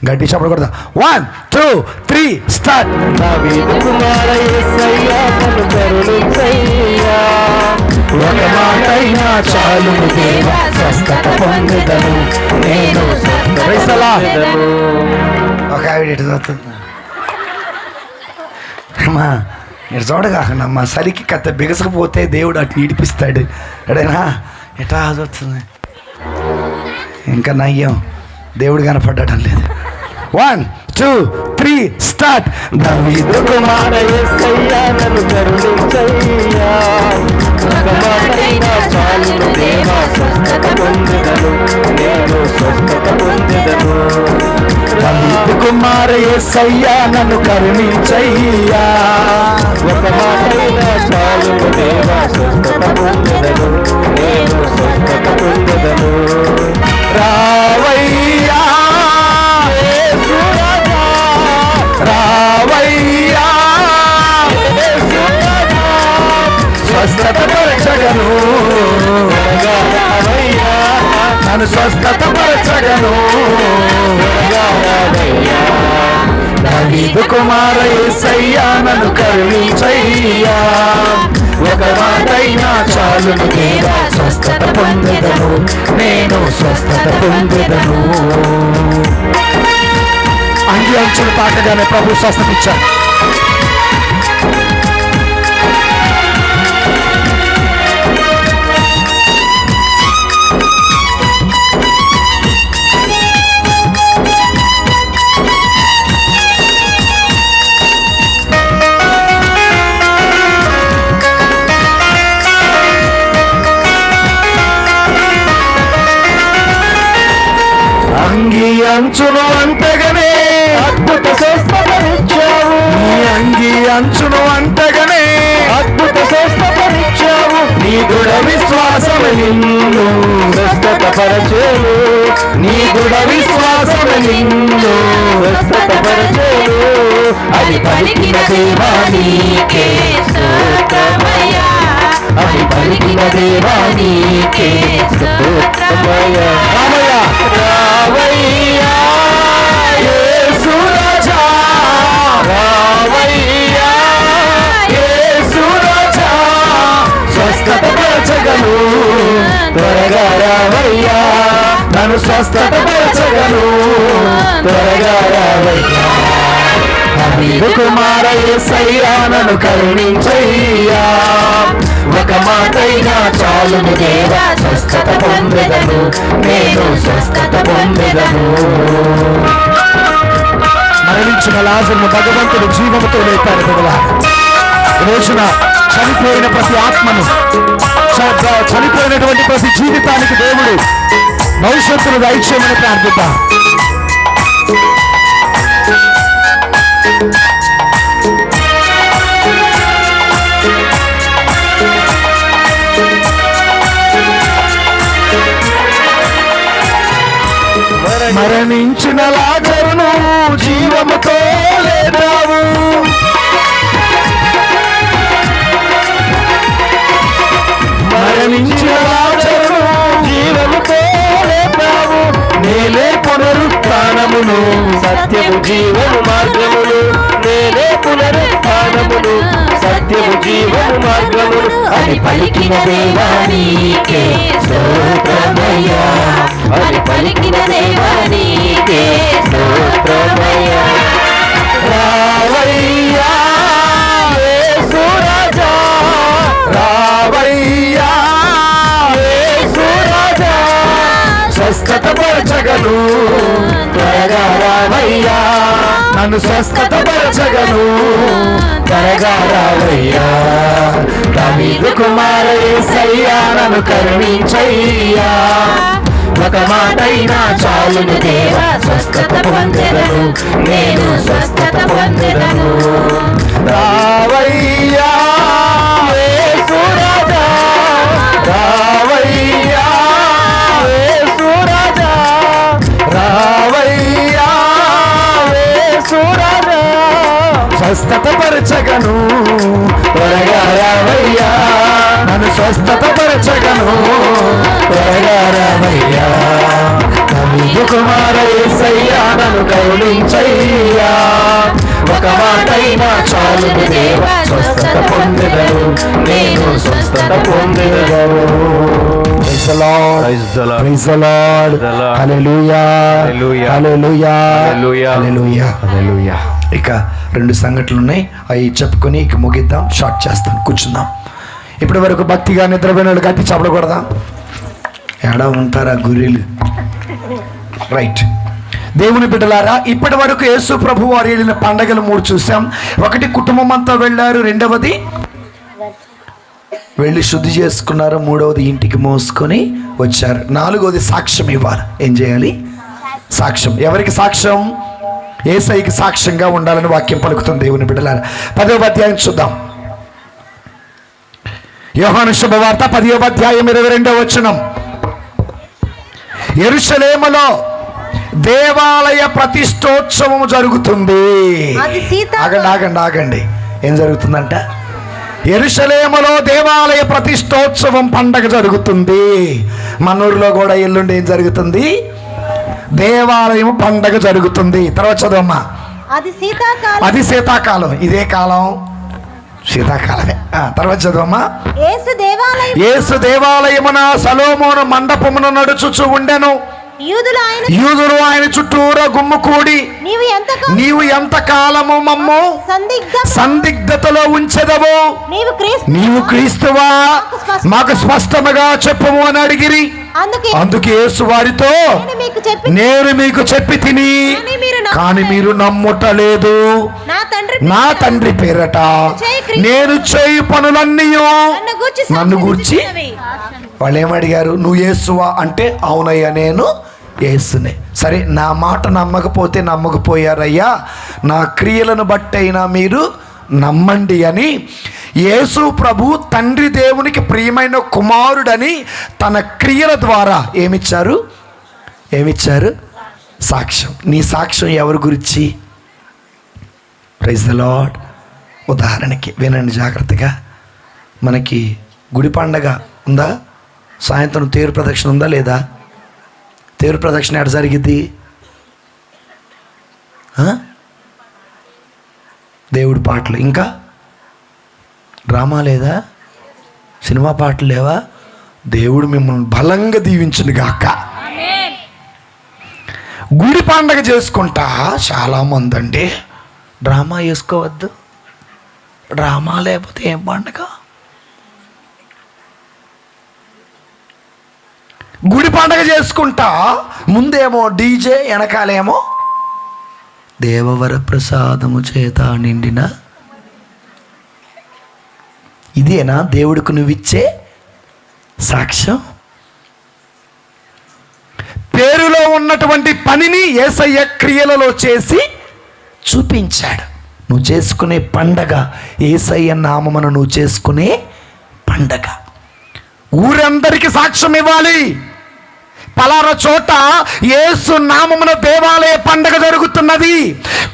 గట్టి చప్పుడు కొడతా. 1 2 3 స్టార్ట్. దావీదు కుమార యేసయ్యా నన్ను కరుణించయ్యా, ఒక మాటైనా చాలును దేవా, స్వస్థత పొందెదను, నేను స్వస్థత పొందెదను. ఒక ఆవిడ ఇటు చూస్తుంది. అమ్మా, మీరు చూడగాకండి అమ్మా. సరికి కథ బిగసకపోతే దేవుడు అటు ఈడిపిస్తాడు. ఎడైనా ఎటా చూస్తుంది. ఇంకా నయ్యం, దేవుడు కనపడటం లేదు. 1 2 3 స్టార్ట్. దావీదు కుమార యేసయ్యా నన్ను కరుణించయ్యా, ఒక మాటైనా చాలును దేవా, స్వస్థత పొందెదను, నేను స్వస్థత పొందెదను. దావీదు కుమార యేసయ్యా నన్ను కరుణించయ్యా, ఒక మాటైనా చాలును దేవా, స్వస్థత పొందెదను, నేను స్వస్థత పొందెదను. రావయ్యా రావయ్యా, స్వస్థత పరచగను, నన్ను స్వస్థత పరచగను. దావీదు కుమార యేసయ్యా నన్ను కరుణించయ్యా, ఒక మాటైనా చాలును దేవా, స్వస్థత పొందెదను, నేను స్వస్థత పొందెదను. అంగి అంచులు తాకగానే ప్రభు స్వస్థత ఇచ్చాడు. అంగి అంచును అంటగనే అద్భుత స్వస్థతనిచ్చావు, నీ అంగి అంచును అంటగనే అద్భుత స్వస్థతనిచ్చావు, నీ దృఢ విశ్వాసం నిన్ను స్వస్థత పరచేను, నీ దృఢ విశ్వాసం నిన్ను స్వస్థత పరచేను. అది పలికిన దేవానికే స్తోత్రమయ్యా, అది పలికిన దేవానికే స్తోత్రమయ్యా. రావయ్యా యేసు రాజా, రావయ్యా యేసు రాజా, స్వస్థత పరచగను, త్వరగా రావయ్యా, నన్ను స్వస్థత పరచగను, త్వరగా రావయ్యా. దావీదు కుమార యేసయ్యా నన్ను కరుణించయ్యా, ఒక మాటైనా చాలును దేవా, స్వస్థత పొందెదను, నేను స్వస్థత పొందెదను. మరణించిన లాజరును భగవంతుడు జీవముతో లేపాడు బిడ్డలారా. ఈ రోజున చనిపోయిన ప్రతి ఆత్మను, చనిపోయినటువంటి ప్రతి జీవితానికి దేవుడు భవిష్యత్తును దయచేయమని ప్రార్థిద్దాం. మరణించిన లాజరును జీవముతో లేపావు, మరణించిన లాజరును జీవముతో లేపావు, నేలే పునరుత్థానమును, సత్యము జీవము మార్గమును, నేలే పునరుత్థానమును, సత్యము జీవము మార్గమును అని పలికిన దేవా నీకే స్తోత్రమయ్యా, అని పలికిన దేవా నీకే స్తోత్రమయ్యా. రావయ్యా యేసు రాజా, రావయ్యా యేసు రాజా, స్వస్థత పరచగను, త్వరగా రావయ్యా, నన్ను స్వస్థత పరచగను, త్వరగా రావయ్యా. దావీదు కుమార యేసయ్యా, నన్ను కరుణించయ్యా, ఒక మాటైనా చాలును దేవా, స్వస్థత పొందెదను, నేను స్వస్థత పొందెదను. రావయ్యా యేసు రాజా, రావయ్యా యేసు రాజా, రావయ్యా యేసు రాజా, స్వస్థత పరచగను, త్వరగా రావయ్యా, నన్ను స్వస్థత పరచగను, త్వరగా రావయ్యా. దావీదు కుమార యేసయ్యా, నన్ను కరుణించయ్యా, ఒక మాటైనా చాలును దేవా, స్వస్థత పొందెదను, నేను స్వస్థత పొందెదను. Praise the Lord. Praise the Lord. Praise the Lord. the Lord. Hallelujah. Hallelujah. Hallelujah. Hallelujah. Hallelujah. హల్లెలూయా. ఇక 2 సంఘటనలు ఉన్నాయి, అవి చెప్పుకొని ఇక ముగిద్దాం, షార్ట్ చేస్తాం, కూర్చుందాం. ఇప్పటి వరకు భక్తిగా నిద్రపోయిన వాళ్ళు గట్టి చపడకూడదాం, ఎడా ఉంటారా గుర్రెలు. రైట్. దేవుని బిడ్డలారా, ఇప్పటి వరకు యేసు ప్రభు వారు వెళ్ళిన పండగలు 3 చూసాం. ఒకటి కుటుంబం అంతా వెళ్ళారు, రెండవది వెళ్ళి శుద్ధి చేసుకున్నారు, మూడవది ఇంటికి మోసుకొని వచ్చారు, నాలుగవది సాక్ష్యం ఇవ్వాలి. ఏం చేయాలి? సాక్ష్యం. ఎవరికి సాక్ష్యం? యేసయ్యకి సాక్ష్యంగా ఉండాలని వాక్యం పలుకుతుంది. దేవుని బిడ్డలారా, 10వ అధ్యాయం చూద్దాం. యోహాను శుభవార్త 10వ అధ్యాయం 22వ వచనం. యెరూషలేములో దేవాలయ ప్రతిష్టోత్సవం జరుగుతుంది. అది ఆగండి ఆగండి ఆగండి, ఏం జరుగుతుందంట? యెరూషలేములో దేవాలయ ప్రతిష్టోత్సవం పండగ జరుగుతుంది. మన ఊరిలో కూడా ఎల్లుండి ఏం జరుగుతుంది? దేవాలయం పండగ జరుగుతుంది. తర్వాత చదవమ్మా. అది శీతాకాలం. అది శీతాకాలం. ఇదే కాలం శీతాకాలమే. తర్వాత చదవమ్మా. యేసు దేవాలయమున సలోమోను మండపమున నడుచుచు ఉండెను. యూదులు ఆయన చుట్టూరా గుమ్ముకూడి, నీవు ఎంత కాలము మమ్ము సందిగ్ధతలో ఉంచెదవు, నీవు క్రీస్తువా, మాకు స్పష్టముగా చెప్పుము అని అడిగిరి. అందుకే యేసు వారితో, నేను మీకు చెప్పి తిని కానీ మీరు నమ్ముటలేదు. నా తండ్రి పేరట నేను చేయు పనులన్నీ నన్ను గూర్చి. వాళ్ళు ఏమడిగారు? నువ్వు యేసువా అంటే అవునయ్యా నేను యేసునే. సరే, నా మాట నమ్మకపోయారయ్యా, నా క్రియలను బట్టైనా మీరు నమ్మండి అని యేసు ప్రభు తండ్రి దేవునికి ప్రియమైన కుమారుడని తన క్రియల ద్వారా ఏమిచ్చారు? సాక్ష్యం. నీ సాక్ష్యం ఎవరి గురించి? Praise the Lord. ఉదాహరణకి వినండి జాగ్రత్తగా. మనకి గుడి పండగ ఉందా? సాయంత్రం తేరు ప్రదక్షిణ ఉందా లేదా? తేరు ప్రదక్షిణ ఎక్కడ జరిగిద్ది? దేవుడి పాటలు, ఇంకా డ్రామా లేదా? సినిమా పాటలు లేవా? దేవుడు మిమ్మల్ని బలంగా దీవించును గాక. గుడి పండగ చేసుకుంటా చాలామంది అండి డ్రామా వేసుకోవద్దు. డ్రామా లేకపోతే ఏం పండగ? గుడి పండగ చేసుకుంటా ముందేమో డీజే, వెనకాలేమో దేవవర ప్రసాదము చేత నిండిన. ఇదేనా దేవుడికి నువ్విచ్చే సాక్ష్యం? పేరులో ఉన్నటువంటి పనిని యేసయ్య క్రియలలో చేసి చూపించాడు. నువ్వు చేసుకునే పండగ యేసయ్య నామమున నువ్వు చేసుకునే పండగ. ఊరందరికీ సాక్ష్యం ఇవ్వాలి. పలానా చోట యేసు నామమున దేవాలయ పండగ జరుగుతున్నది,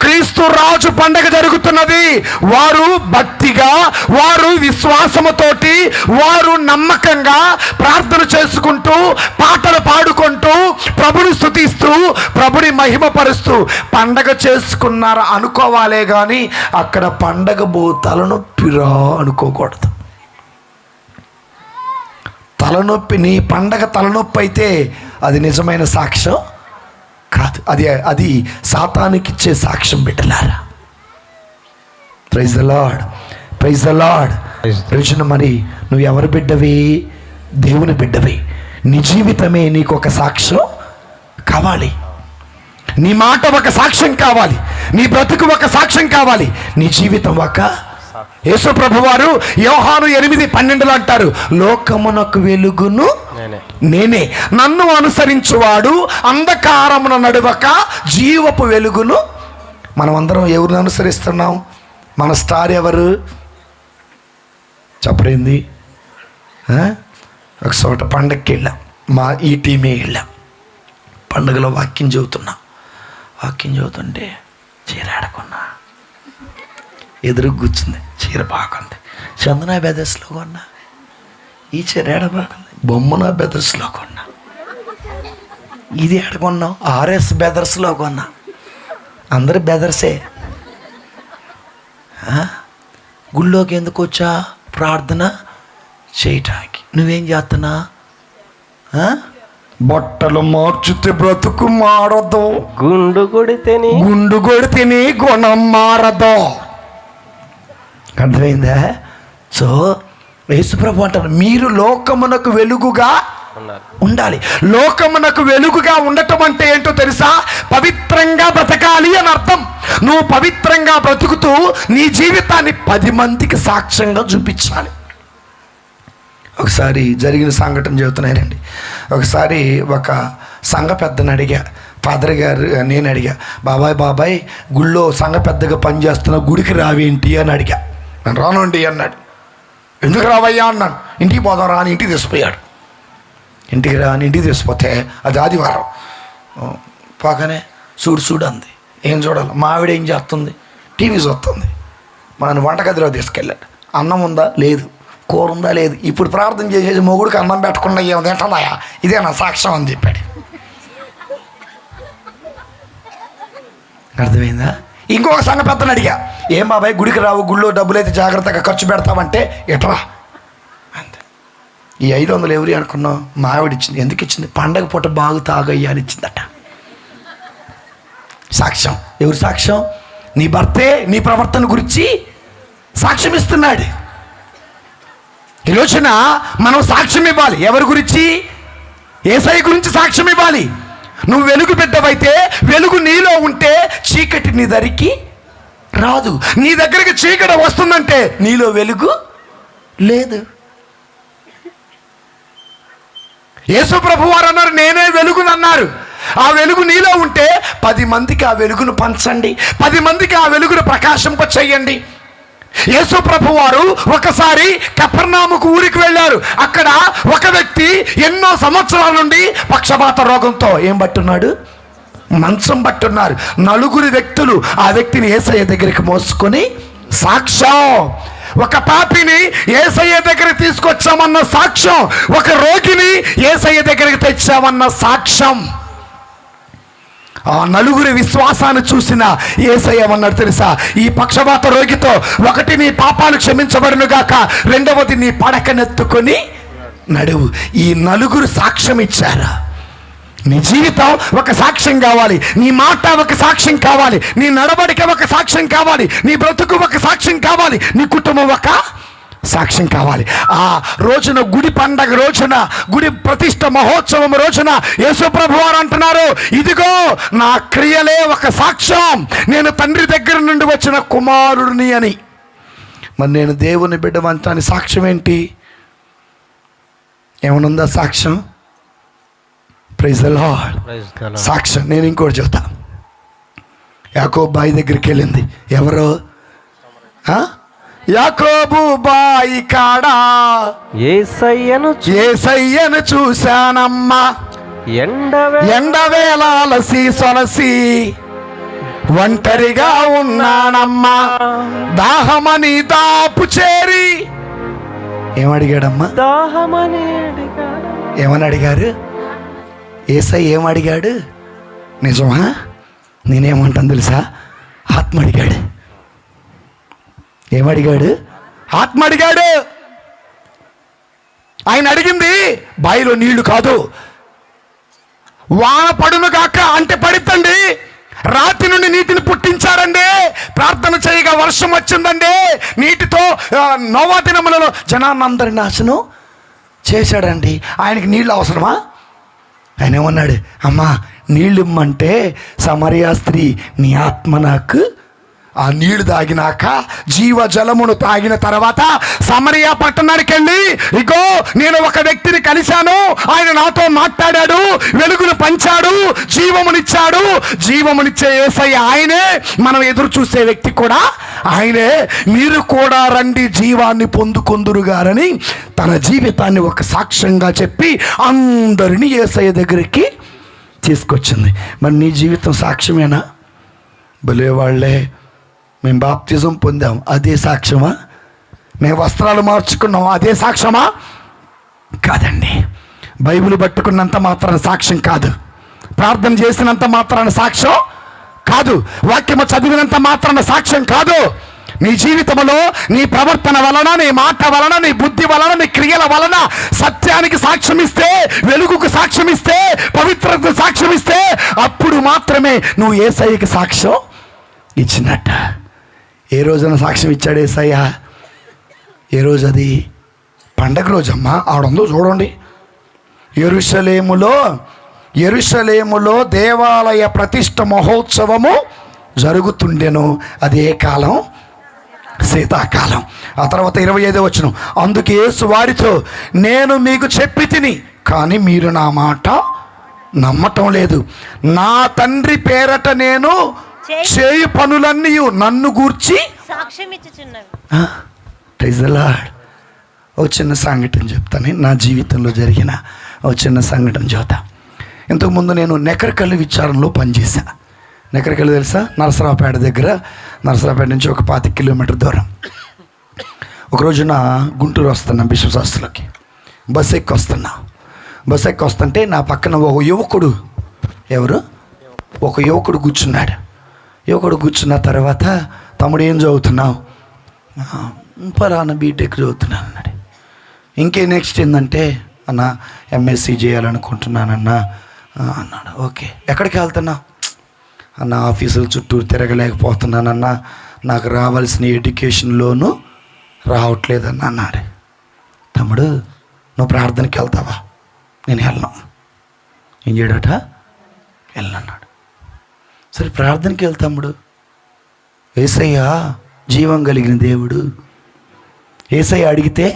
క్రీస్తు రాజు పండగ జరుగుతున్నది. వారు భక్తిగా, వారు విశ్వాసముతోటి, వారు నమ్మకంగా ప్రార్థన చేసుకుంటూ, పాటలు పాడుకుంటూ, ప్రభుని స్తుతిస్తూ, ప్రభుని మహిమపరుస్తూ పండగ చేసుకున్నారు అనుకోవాలే కానీ అక్కడ పండగ తలనొప్పిరా అనుకోకూడదు. తలనొప్పి, నీ పండగ తలనొప్పి అయితే అది నిజమైన సాక్ష్యం కాదు. అది సాతానుకిచ్చే సాక్ష్యం బిడ్డలారా. Praise the Lord, praise the Lord. ప్రయోజన మరి నువ్వు ఎవరి బిడ్డవి? దేవుని బిడ్డవి. నీ జీవితమే నీకు ఒక సాక్ష్యం కావాలి. నీ మాట ఒక సాక్ష్యం కావాలి. నీ బ్రతుకు ఒక సాక్ష్యం కావాలి. నీ జీవితం ఒక. యేసు ప్రభు వారు యోహాను 8:12 అంటారు, లోకమునకు వెలుగును నేనే, నన్ను అనుసరించువాడు అంధకారమున నడువక జీవపు వెలుగును. మనం అందరం ఎవరిని అనుసరిస్తున్నాం? మన స్టార్ ఎవరు చెప్పరేంది? ఒక చోట పండగకి వెళ్ళాం, ఈ టీమే వెళ్ళాం. పండుగలో వాక్యం చదువుతుంటే చీర ఆడుకున్నా, ఎదురు కూర్చుంది, చీర బాగుంది. చందన బెదర్స్లో కొన్నా, ఈ చీర ఏడ బాగుంది, బొమ్మన బెదర్స్లో కొన్నా, ఇది ఎడకొన్నాం, ఆర్ఎస్ బెదర్స్లో కొన్నా. అందరు బెదర్సే. గుళ్ళోకి ఎందుకు వచ్చా? ప్రార్థన చేయటానికి. నువ్వేం చేస్తున్నా? బట్టలు మార్చితే బ్రతుకు మారదు, గుండు కొడితేనే గుణం మారదు. అర్థమైందా? సో యేసుప్రభు అంటారు, మీరు లోకమునకు వెలుగుగా ఉండాలి. లోకమునకు వెలుగుగా ఉండటం అంటే ఏంటో తెలుసా? పవిత్రంగా బ్రతకాలి అని అర్థం. నువ్వు పవిత్రంగా బ్రతుకుతూ నీ జీవితాన్ని 10 మందికి సాక్ష్యంగా చూపించాలి. ఒకసారి జరిగిన సంఘటన చెబుతున్నానండి. ఒకసారి ఒక సంఘ పెద్దను అడిగా, ఫాదర్ గారు, నేను అడిగా, బాబాయ్ గుళ్ళో సంఘ పెద్దగా పనిచేస్తున్నా, గుడికి రావేంటి అని అడిగా. నేను రానండి అన్నాడు. ఎందుకు రావయ్యా అన్నాను. ఇంటికి పోదాం రా అని ఇంటికి తీసుకుపోయాడు. ఇంటికి తీసుకుపోతే అది ఆదివారం. పోగానే చూడు అంది. ఏం చూడాలి? మా ఆవిడ ఏం చేస్తుంది? టీవీ చూస్తుంది. మన వంటగదిలో తీసుకెళ్ళాడు. అన్నం ఉందా? లేదు. కూర ఉందా? లేదు. ఇప్పుడు ప్రార్థన చేసేసి మొగుడికి అన్నం పెట్టకుండా ఏమో తింటున్నాయా? ఇదే నా సాక్ష్యం అని చెప్పాడు. అర్థమైందా? ఇంకొక సంఘ పెద్దను అడిగా, ఏం బాబాయ్ గుడికి రావు, గుళ్ళో డబ్బులు అయితే జాగ్రత్తగా ఖర్చు పెడతామంటే ఎట్రా అంతే. ఈ 500 ఎవరి అనుకున్నావు? మా ఆవిడ ఇచ్చింది. ఎందుకు ఇచ్చింది? పండగ పూట బాగు తాగయ్యా అని ఇచ్చిందట. సాక్ష్యం. ఎవరు సాక్ష్యం? నీ భర్తే నీ ప్రవర్తన గురించి సాక్ష్యం ఇస్తున్నాడు. ఈ రోజున మనం సాక్ష్యం ఇవ్వాలి. ఎవరి గురించి? యేసయ్య గురించి సాక్ష్యం ఇవ్వాలి. నువ్వు వెలుగు బిడ్డవైతే, వెలుగు నీలో ఉంటే చీకటి నీ దరికి రాదు. నీ దగ్గరికి చీకటి వస్తుందంటే నీలో వెలుగు లేదు. యేసు ప్రభు వారు అన్నారు, నేనే వెలుగునన్నారు. ఆ వెలుగు నీలో ఉంటే 10 మందికి ఆ వెలుగును పంచండి, 10 మందికి ఆ వెలుగును ప్రకాశింప చెయ్యండి. యేసు ప్రభు వారు ఒకసారి కపెర్నహూముకు ఊరికి వెళ్ళారు. అక్కడ ఒక వ్యక్తి ఎన్నో సంవత్సరాల నుండి పక్షవాత రోగంతో ఏం పట్టున్నాడు? మంచం పట్టున్నారు. 4 వ్యక్తులు ఆ వ్యక్తిని యేసయ్య దగ్గరికి మోసుకొని సాక్ష్యం. ఒక పాపిని యేసయ్య దగ్గరికి తీసుకొచ్చామన్న సాక్ష్యం, ఒక రోగిని యేసయ్య దగ్గరికి తెచ్చామన్న సాక్ష్యం. ఆ 4 విశ్వాసాన్ని చూసిన యేసయ్య అన్నాడు తెలుసా? ఈ పక్షవాత రోగితో, 1 నీ పాపాలు క్షమించబడును గాక, 2వది నీ పడకనెత్తుకొని నడువు. ఈ 4 సాక్ష్యం ఇచ్చారు. నీ జీవితం ఒక సాక్ష్యం కావాలి, నీ మాట ఒక సాక్ష్యం కావాలి, నీ నడవడిక ఒక సాక్ష్యం కావాలి, నీ బ్రతుకు ఒక సాక్ష్యం కావాలి, నీ కుటుంబం ఒక సాక్ష్యం కావాలి. ఆ రోజున గుడి పండగ రోజున, గుడి ప్రతిష్ట మహోత్సవం రోజున యేసుప్రభు వారు అంటున్నారు, ఇదిగో నా క్రియలే ఒక సాక్ష్యం, నేను తండ్రి దగ్గర నుండి వచ్చిన కుమారుడిని అని. మరి నేను దేవుని బిడ్డమంటాని సాక్ష్యం ఏంటి? ఏమనుందా సాక్ష్యం? Praise the Lord. సాక్ష్యం నేను ఇంకోటి చెప్తా. యాకోబు బాయి దగ్గరికి వెళ్ళింది. ఎవరు? యాకోబు బాయి కాడా యేసయ్యను చూశానమ్మా, ఎండవేళలసి సొలసి ఒంటరిగా ఉన్నానమ్మా, దాహమని దాపు చేరి. ఏమడిగాడమ్మా? ఏమని అడిగారు? యేసయ్య ఏమడిగాడు? నిజమా? నేనేమంటాను తెలుసా? ఆత్మ అడిగాడు. ఏమడిగాడు? ఆత్మ అడిగాడు. ఆయన అడిగింది బావిలో నీళ్లు కాదు. వాన పడును కాక అంటే పడిద్దండి. రాత్రి నుండి నీటిని పుట్టించారండి. ప్రార్థన చేయగా వర్షం వచ్చిందండి. నీటితో నోవా దినములలో జనాన్నందరి నాశనం చేశాడండి. ఆయనకి నీళ్ళు అవసరమా? ఆయన ఏమన్నాడు? అమ్మా నీళ్ళు ఇమ్మంటే సమరియా స్త్రీ, నీ ఆత్మ నాకు. ఆ నీళ్లు తాగినాక, జీవ జలమును తాగిన తర్వాత సమరియా పట్టణానికి వెళ్ళి, ఇగో నేను ఒక వ్యక్తిని కలిశాను, ఆయన నాతో మాట్లాడాడు, వెలుగును పంచాడు, జీవమునిచ్చాడు. జీవమునిచ్చే యేసయ్య ఆయనే, మనం ఎదురు చూసే వ్యక్తి కూడా ఆయనే. మీరు కూడా రండి జీవాన్ని పొందుకొందురుగారని తన జీవితాన్ని ఒక సాక్ష్యంగా చెప్పి అందరినీ యేసయ్య దగ్గరికి తీసుకొచ్చింది. మరి నీ జీవితం సాక్ష్యమేనా? భలేవాళ్లే, మేము బాప్తిజం పొందాం, అదే సాక్ష్యమా? మేము వస్త్రాలు మార్చుకున్నాం, అదే సాక్ష్యమా? కాదండి. బైబిల్ పట్టుకున్నంత మాత్రాన సాక్ష్యం కాదు. ప్రార్థన చేసినంత మాత్రాన సాక్ష్యం కాదు. వాక్యము చదివినంత మాత్రాన సాక్ష్యం కాదు. నీ జీవితంలో నీ ప్రవర్తన వలన, నీ మాట వలన, నీ బుద్ధి వలన, నీ క్రియల వలన సత్యానికి సాక్ష్యం ఇస్తే, వెలుగుకు సాక్ష్యం ఇస్తే, పవిత్రతకు సాక్ష్యం ఇస్తే, అప్పుడు మాత్రమే నువ్వు యేసయ్యకి సాక్ష్యం ఇచ్చినట్ట. ఏ రోజున సాక్ష్యం ఇచ్చాడు యేసయ్య? ఏ రోజు అది? పండగ రోజమ్మా. ఆడుందో చూడండి. యెరూషలేములో దేవాలయ ప్రతిష్ఠ మహోత్సవము జరుగుతుండెను. అది ఏ కాలం? శీతాకాలం. ఆ తర్వాత 25వ వచనం, అందుకే యేసు వారితో, నేను మీకు చెప్పి తిని కానీ మీరు నా మాట నమ్మటం లేదు. నా తండ్రి పేరట నేను చేయు పనులన్నీ నన్ను గూర్చి సాక్ష్యం ఇచ్చుచున్నవి. Praise the Lord. ఓ చిన్న సంఘటన చెప్తాను. నా జీవితంలో జరిగిన ఓ చిన్న సంఘటన చెబుతా. ఇంతకుముందు నేను నెకరకల్లి విచారణలో పనిచేశా. నెకరకల్లి తెలుసా? నరసరావుపేట దగ్గర. నరసరావుపేట నుంచి ఒక 25 కిలోమీటర్ దూరం. ఒకరోజున గుంటూరు వస్తున్నా బిషప్ హాస్టల్కి. బస్సు ఎక్కి వస్తుంటే నా పక్కన ఒక యువకుడు, ఒక యువకుడు కూర్చున్నాడు. యువకుడు కూర్చున్న తర్వాత, తమ్ముడు ఏం చదువుతున్నావు? పలానా బీటెక్ చదువుతున్నాను అన్నాడు. ఇంకే నెక్స్ట్ ఏంటంటే, అన్న ఎంఎస్సి చేయాలనుకుంటున్నానన్నా అన్నాడు. ఓకే, ఎక్కడికి వెళ్తున్నావు అన్న? ఆఫీసుల చుట్టూ తిరగలేకపోతున్నానన్నా, నాకు రావాల్సిన ఎడ్యుకేషన్ లోను రావట్లేదన్న అన్నాడు. తమ్ముడు నువ్వు ప్రార్థనకి వెళ్తావా? నేను వెళ్ళను. ఏం చేయడట? వెళ్ళన్నాడు. సరే ప్రార్థనకి వెళ్తాముడు. యేసయ్య జీవం కలిగిన దేవుడు, యేసయ్య అడిగితే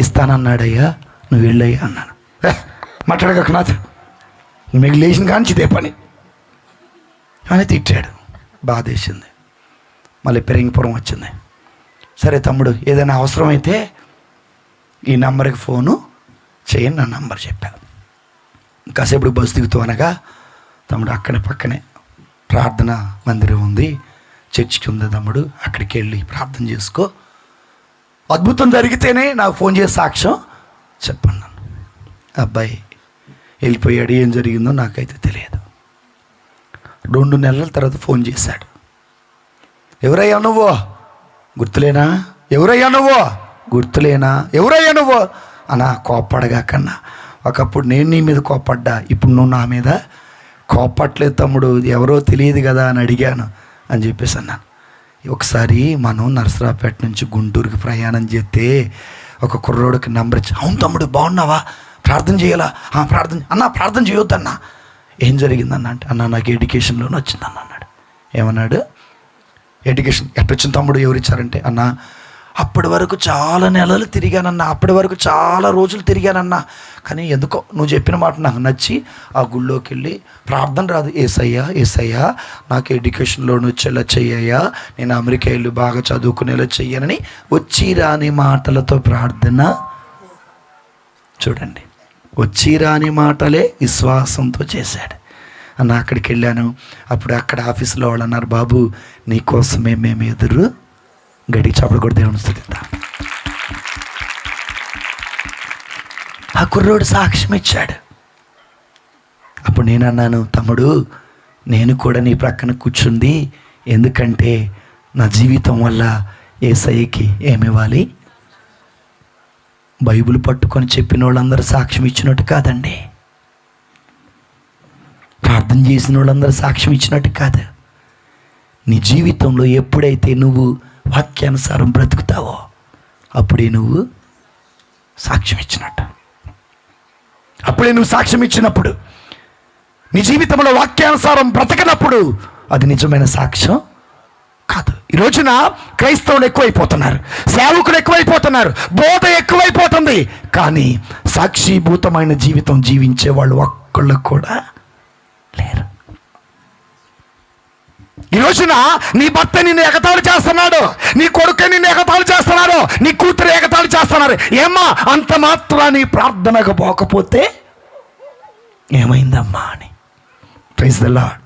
ఇస్తానన్నాడయ్యా, నువ్వు వెళ్ళయ్యా అన్నాడు. మాట్లాడక నాతో మీకు లేచిన కాంచి ఇదే పని అని తిట్టాడు. బాధేసింది. మళ్ళీ పెరింగిపురం వచ్చింది. సరే తమ్ముడు, ఏదైనా అవసరమైతే ఈ నెంబర్కి ఫోను చేయండి, నా నంబర్ చెప్పాను. కాసేపు బస్సు దిగుతూ అనగా, తమ్ముడు అక్కడే పక్కనే ప్రార్థన మందిరం ఉంది, చర్చికి ఉంది తమ్ముడు, అక్కడికి వెళ్ళి ప్రార్థన చేసుకో, అద్భుతం జరిగితేనే నాకు ఫోన్ చేసి సాక్ష్యం చెప్పండి. అబ్బాయి వెళ్ళిపోయాడు. ఏం జరిగిందో నాకైతే తెలియదు. 2 నెలల తర్వాత ఫోన్ చేశాడు. ఎవరయ్యా నువ్వు? గుర్తులేనా? ఎవరయ్యా నువ్వు? గుర్తులేనా? ఎవరయ్యా నువ్వు అన్నా? కోప్పడగా కన్నా, ఒకప్పుడు నేను నీ మీద కోప్పడ్డా, ఇప్పుడు నువ్వు నా మీద కోప్పట్లేదు తమ్ముడు, ఎవరో తెలియదు కదా అని అడిగాను అని చెప్పేసి అన్నాను. ఒకసారి మనం నరసరావుపేట నుంచి గుంటూరుకి ప్రయాణం చేస్తే ఒక కుర్రోడికి నంబర్ ఇచ్చి, అవును తమ్ముడు బాగున్నావా, ప్రార్థన చేయాలా, ప్రార్థన చేయొద్దన్నా. ఏం జరిగిందన్న అంటే, అన్న నాకు ఎడ్యుకేషన్ లోన్ వచ్చిందన్న అన్నాడు. ఏమన్నాడు? ఎడ్యుకేషన్ ఎట్టొచ్చింది తమ్ముడు, ఎవరిచ్చారంటే, అన్న అప్పటి వరకు చాలా నెలలు తిరిగానన్నా, అప్పటి వరకు చాలా రోజులు తిరిగానన్నా, కానీ ఎందుకో నువ్వు చెప్పిన మాట నాకు నచ్చి ఆ గుళ్ళోకి వెళ్ళి ప్రార్థన రాదు, ఏసయ్యా నాకు ఎడ్యుకేషన్ లోన్ వచ్చేలా చెయ్యయ్యా, నేను అమెరికా వెళ్ళి బాగా చదువుకునేలా చెయ్యనని వచ్చి రాని మాటలతో ప్రార్థన. చూడండి, వచ్చి రాని మాటలే విశ్వాసంతో చేశాడు. అన్న అక్కడికి వెళ్ళాను, అప్పుడు అక్కడ ఆఫీసులో వాళ్ళు అన్నారు, బాబు నీకోసమే మేము ఎదురు గడి చప్పుడు కూడా దేవుని స్తుతిద్దాం. ఆ కుర్రోడు సాక్ష్యం ఇచ్చాడు. అప్పుడు నేను అన్నాను, తమ్ముడు నేను కూడా నీ ప్రక్కన కూర్చుంది ఎందుకంటే నా జీవితం వల్ల యేసయ్యకి ఏమివ్వాలి. బైబిల్ పట్టుకొని చెప్పిన వాళ్ళందరూ సాక్ష్యం ఇచ్చినట్టు కాదండి, ప్రార్థన చేసిన వాళ్ళందరూ సాక్ష్యం ఇచ్చినట్టు కాదు. నీ జీవితంలో ఎప్పుడైతే నువ్వు వాక్యానుసారం బ్రతుకుతావో అప్పుడే నువ్వు సాక్ష్యం ఇచ్చినట్టు. అప్పుడే నువ్వు సాక్ష్యం ఇచ్చినప్పుడు, నీ జీవితంలో వాక్యానుసారం బ్రతకనప్పుడు అది నిజమైన సాక్ష్యం కాదు. ఈ రోజున క్రైస్తవులు ఎక్కువైపోతున్నారు, సేవకులు ఎక్కువైపోతున్నారు, బోధ ఎక్కువైపోతుంది, కానీ సాక్షిభూతమైన జీవితం జీవించే వాళ్ళు ఒక్కళ్ళు కూడా లేరు. ఈ రోజున నీ భర్త నిన్ను ఎగతాళి చేస్తున్నాడు, నీ కొడుకు నిన్ను ఎగతాళి చేస్తున్నాడు, నీ కూతురు ఎగతాళి చేస్తున్నారు. ఏమ్మా అంత మాత్రం నీ ప్రార్థనకు పోకపోతే ఏమైందమ్మా అని. Praise the lord.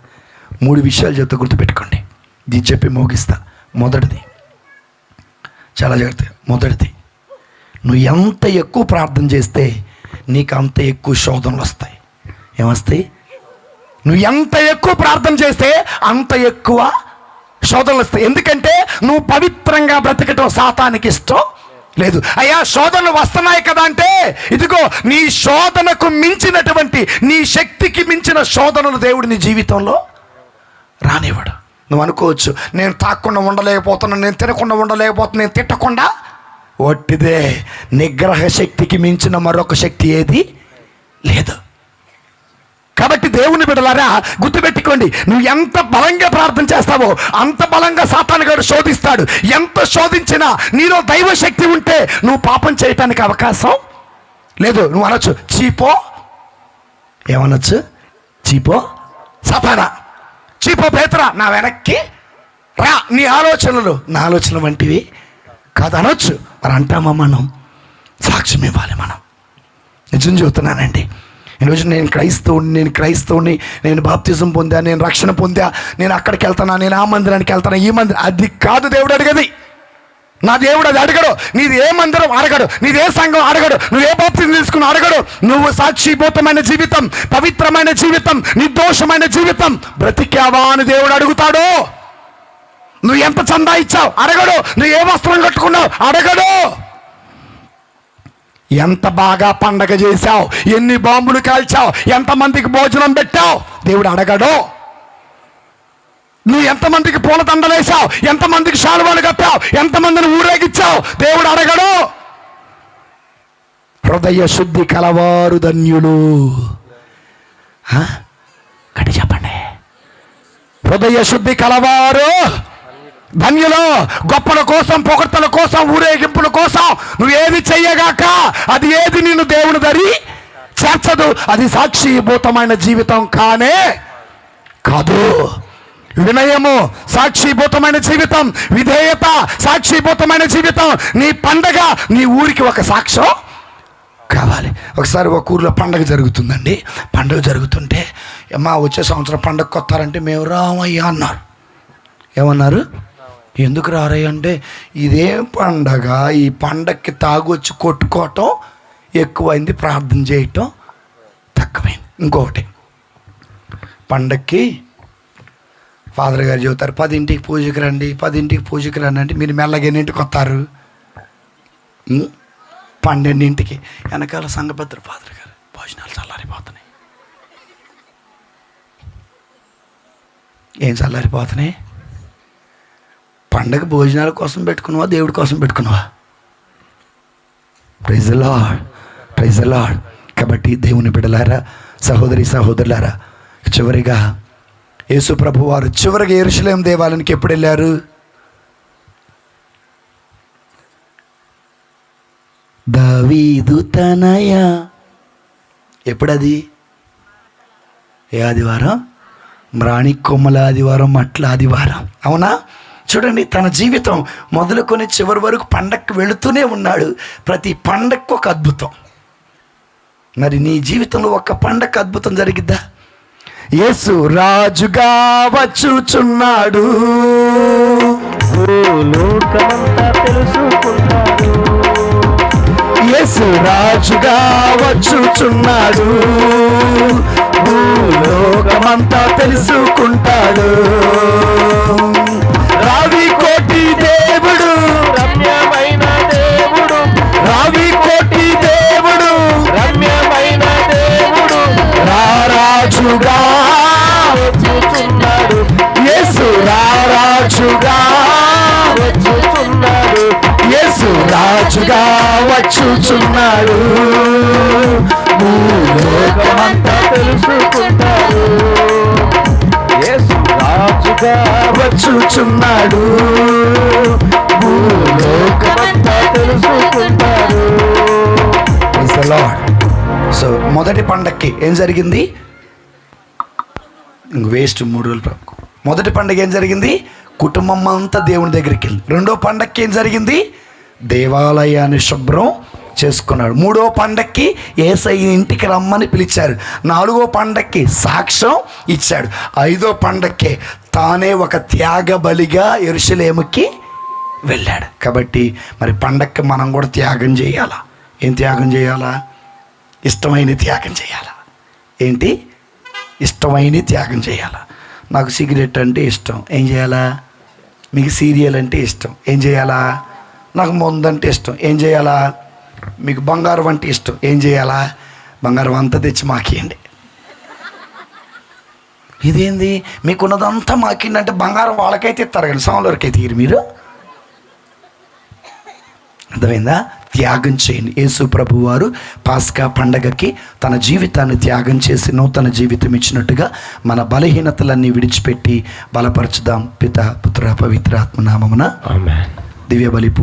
3 విషయాలు చెప్తే గుర్తుపెట్టుకోండి, ఇది చెప్పి మోగిస్తా. మొదటిది, చాలా జాగ్రత్త, మొదటిది, నువ్వు ఎంత ఎక్కువ ప్రార్థన చేస్తే నీకు అంత ఎక్కువ శోధనలు వస్తాయి. ఏమొస్తాయి? నువ్వు ఎంత ఎక్కువ ప్రార్థన చేస్తే అంత ఎక్కువ శోధనలు వస్తాయి. ఎందుకంటే నువ్వు పవిత్రంగా బ్రతకటం సాతానికి ఇష్టం లేదు. అయ్యా శోధనలు వస్తున్నాయి కదా అంటే, ఇదిగో నీ శోధనకు మించినటువంటి, నీ శక్తికి మించిన శోధనలు దేవుడు నీ జీవితంలో రానివ్వడు. నువ్వు అనుకోవచ్చు, నేను తాకుండా ఉండలేకపోతున్నాను, నేను తినకుండా ఉండలేకపోతున్నాను, నేను తిట్టకుండా. ఒట్టిదే, నిగ్రహ శక్తికి మించిన మరొక శక్తి ఏది లేదు. కాబట్టి దేవుని బిడ్డలారా గుర్తుపెట్టుకోండి, నువ్వు ఎంత బలంగా ప్రార్థన చేస్తావో అంత బలంగా సాతాను గారు శోధిస్తాడు. ఎంత శోధించినా నీలో దైవ శక్తి ఉంటే నువ్వు పాపం చేయటానికి అవకాశం లేదు. నువ్వు అనొచ్చు, చీపో, ఏమనొచ్చు, చీపో సాతానా, చీపో పేతురా, నా వెనక్కి రా, నీ ఆలోచనలు నా ఆలోచనలు వంటివి కాదు అనొచ్చు. మరి అంటామా? మనం సాక్ష్యం ఇవ్వాలి. మనం నిజం చెబుతున్నానండి, ఈరోజు నేను క్రైస్తవుని, నేను బాప్తిజం పొందా, నేను రక్షణ పొందా, నేను అక్కడికి వెళ్తానా, నేను ఆ మందిరానికి వెళ్తానా, ఈ మందిరం, అది కాదు దేవుడు అడిగేది. నా దేవుడు అది అడగడు. నీది ఏ మందిరం అడగడు, నీది ఏ సంఘం అడగడు, నువ్వు ఏ బాప్తిజం తీసుకుని అడగడు. నువ్వు సాక్షిభూతమైన జీవితం, పవిత్రమైన జీవితం, నిర్దోషమైన జీవితం బ్రతికావా అని దేవుడు అడుగుతాడు. నువ్వు ఎంత చందా ఇచ్చావు అడగడు, నువ్వు ఏ వస్త్రం కట్టుకున్నావు అడగడు, ఎంత బాగా పండగ చేశావు, ఎన్ని బాంబులు కాల్చావు, ఎంతమందికి భోజనం పెట్టావు దేవుడు అడగడు. నువ్వు ఎంతమందికి పూల దండలేసావు, ఎంతమందికి శాలువాలు కప్పావు, ఎంతమందిని ఊరేగిచ్చావు దేవుడు అడగడు. హృదయ శుద్ధి కలవారు ధన్యులు. గట్టి చెప్పండి, హృదయ శుద్ధి కలవారు ధన్యులు. గొప్పల కోసం, పొగడ్తల కోసం, ఊరేగింపుల కోసం నువ్వు ఏది చెయ్యగాక అది ఏది నిన్ను దేవుని దరి చేర్చదు. అది సాక్షిభూతమైన జీవితం కానే కాదు. వినయము సాక్షిభూతమైన జీవితం, విధేయత సాక్షిభూతమైన జీవితం. నీ పండగ నీ ఊరికి ఒక సాక్ష్యం కావాలి. ఒకసారి ఒక ఊర్లో పండగ జరుగుతుందండి. పండగ జరుగుతుంటే అమ్మా వచ్చే సంవత్సరం పండగ కొత్తారంటే మేము రామయ్యా అన్నారు. ఏమన్నారు? ఎందుకు రారయ్య అంటే, ఇదే పండగ, ఈ పండగకి తాగొచ్చి కొట్టుకోవటం ఎక్కువైంది, ప్రార్థన చేయటం తక్కువైంది. ఇంకొకటి, పండగకి ఫాదర్ గారు చెబుతారు 10ంటికి పూజకి రండి, 10ంటికి పూజకి రండి అంటే మీరు మెల్లగా ఎన్నింటికి వస్తారు? 12ంటికి. వెనకాల సంఘభద్ర ఫాదర్ గారు భోజనాలు చల్లారిపోతున్నాయి. ఏం చల్లారిపోతున్నాయి? పండగ భోజనాల కోసం పెట్టుకున్నావా, దేవుడి కోసం పెట్టుకున్నావా? Praise the Lord, praise the Lord. కాబట్టి దేవుని బిడ్డలారా, సహోదరి సహోదరులారా, చివరిగా యేసు ప్రభు వారు చివరిగా యెరూషలేము దేవాలయానికి ఎప్పుడు వెళ్ళారు? దావీదు తనయ. ఎప్పుడది? ఏ ఆదివారం? మ్రాణి కొమ్మల ఆదివారం, మట్ల ఆదివారం. అవునా? చూడండి, తన జీవితం మొదలుకొని చివరి వరకు పండక్కి వెళుతూనే ఉన్నాడు. ప్రతి పండక్కు ఒక అద్భుతం. మరి నీ జీవితంలో ఒక పండగ అద్భుతం జరిగిద్దా? యేసు రాజుగా వచ్చుచున్నాడు, లోకమంతా తెలుసుకుంటారు. యేసు రాజుగా వచ్చుచున్నాడు, భూలోకమంతా తెలుసుకుంటాడు. రావి కోటి దేవుడు, రమ్యమైన దేవుడు, రావి కోటి దేవుడు, రమ్యమైన దేవుడు రారాజుగా వచ్చుచున్నాడు, యేసు రారాజుగా వచ్చుచున్నాడు. యేసు రాజుగా వచ్చుచున్నాడు, భూలోకమంతా తెలుసుకుంటారు. యేసు రాజుగా వచ్చుచున్నాడు, భూలోకమంతా తెలుసుకుంటారు. Praise the Lord. సో మొదటి పండక్కి ఏం జరిగింది? వేస్ట్ 3 రోజులు. మొదటి పండగ ఏం జరిగింది? కుటుంబం అంతా దేవుని దగ్గరికి వెళ్ళి. రెండో పండక్కి ఏం జరిగింది? దేవాలయాన్ని శుభ్రం చేసుకున్నాడు. మూడో పండక్కి యేసయ్య ఇంటికి రమ్మని పిలిచారు. నాలుగో పండక్కి సాక్ష్యం ఇచ్చాడు. ఐదో పండక్కి తానే ఒక త్యాగ బలిగా యెరూషలేముకి వెళ్ళాడు. కాబట్టి మరి పండక్కి మనం కూడా త్యాగం చేయాలా? ఏం త్యాగం చేయాలా? ఇష్టమైన త్యాగం చేయాలా? ఏంటి? ఇష్టమైన త్యాగం చేయాలా? నాకు సిగరెట్ అంటే ఇష్టం, ఏం చేయాలా? మీకు సీరియల్ అంటే ఇష్టం, ఏం చేయాలా? నాకు మందు అంటే ఇష్టం, ఏం చేయాలా? మీకు బంగారం అంటే ఇష్టం, ఏం చేయాలా? బంగారం అంతా తెచ్చి మాకియండి. ఇదేంది? మీకున్నదంతా మాకిండి అంటే బంగారం వాళ్ళకైతే ఇస్తారు కానీ సాములకైతే తీరు. మీరు అర్థమైందా? త్యాగం చేయండి. యేసు ప్రభు వారు పాస్కా పండగకి తన జీవితాన్ని త్యాగం చేసి నూతన జీవితం ఇచ్చినట్టుగా మన బలహీనతలన్నీ విడిచిపెట్టి బలపరచుదాం. పిత పుత్ర పవిత్ర ఆత్మ నామమున ఆమేన్. దివ్య బలి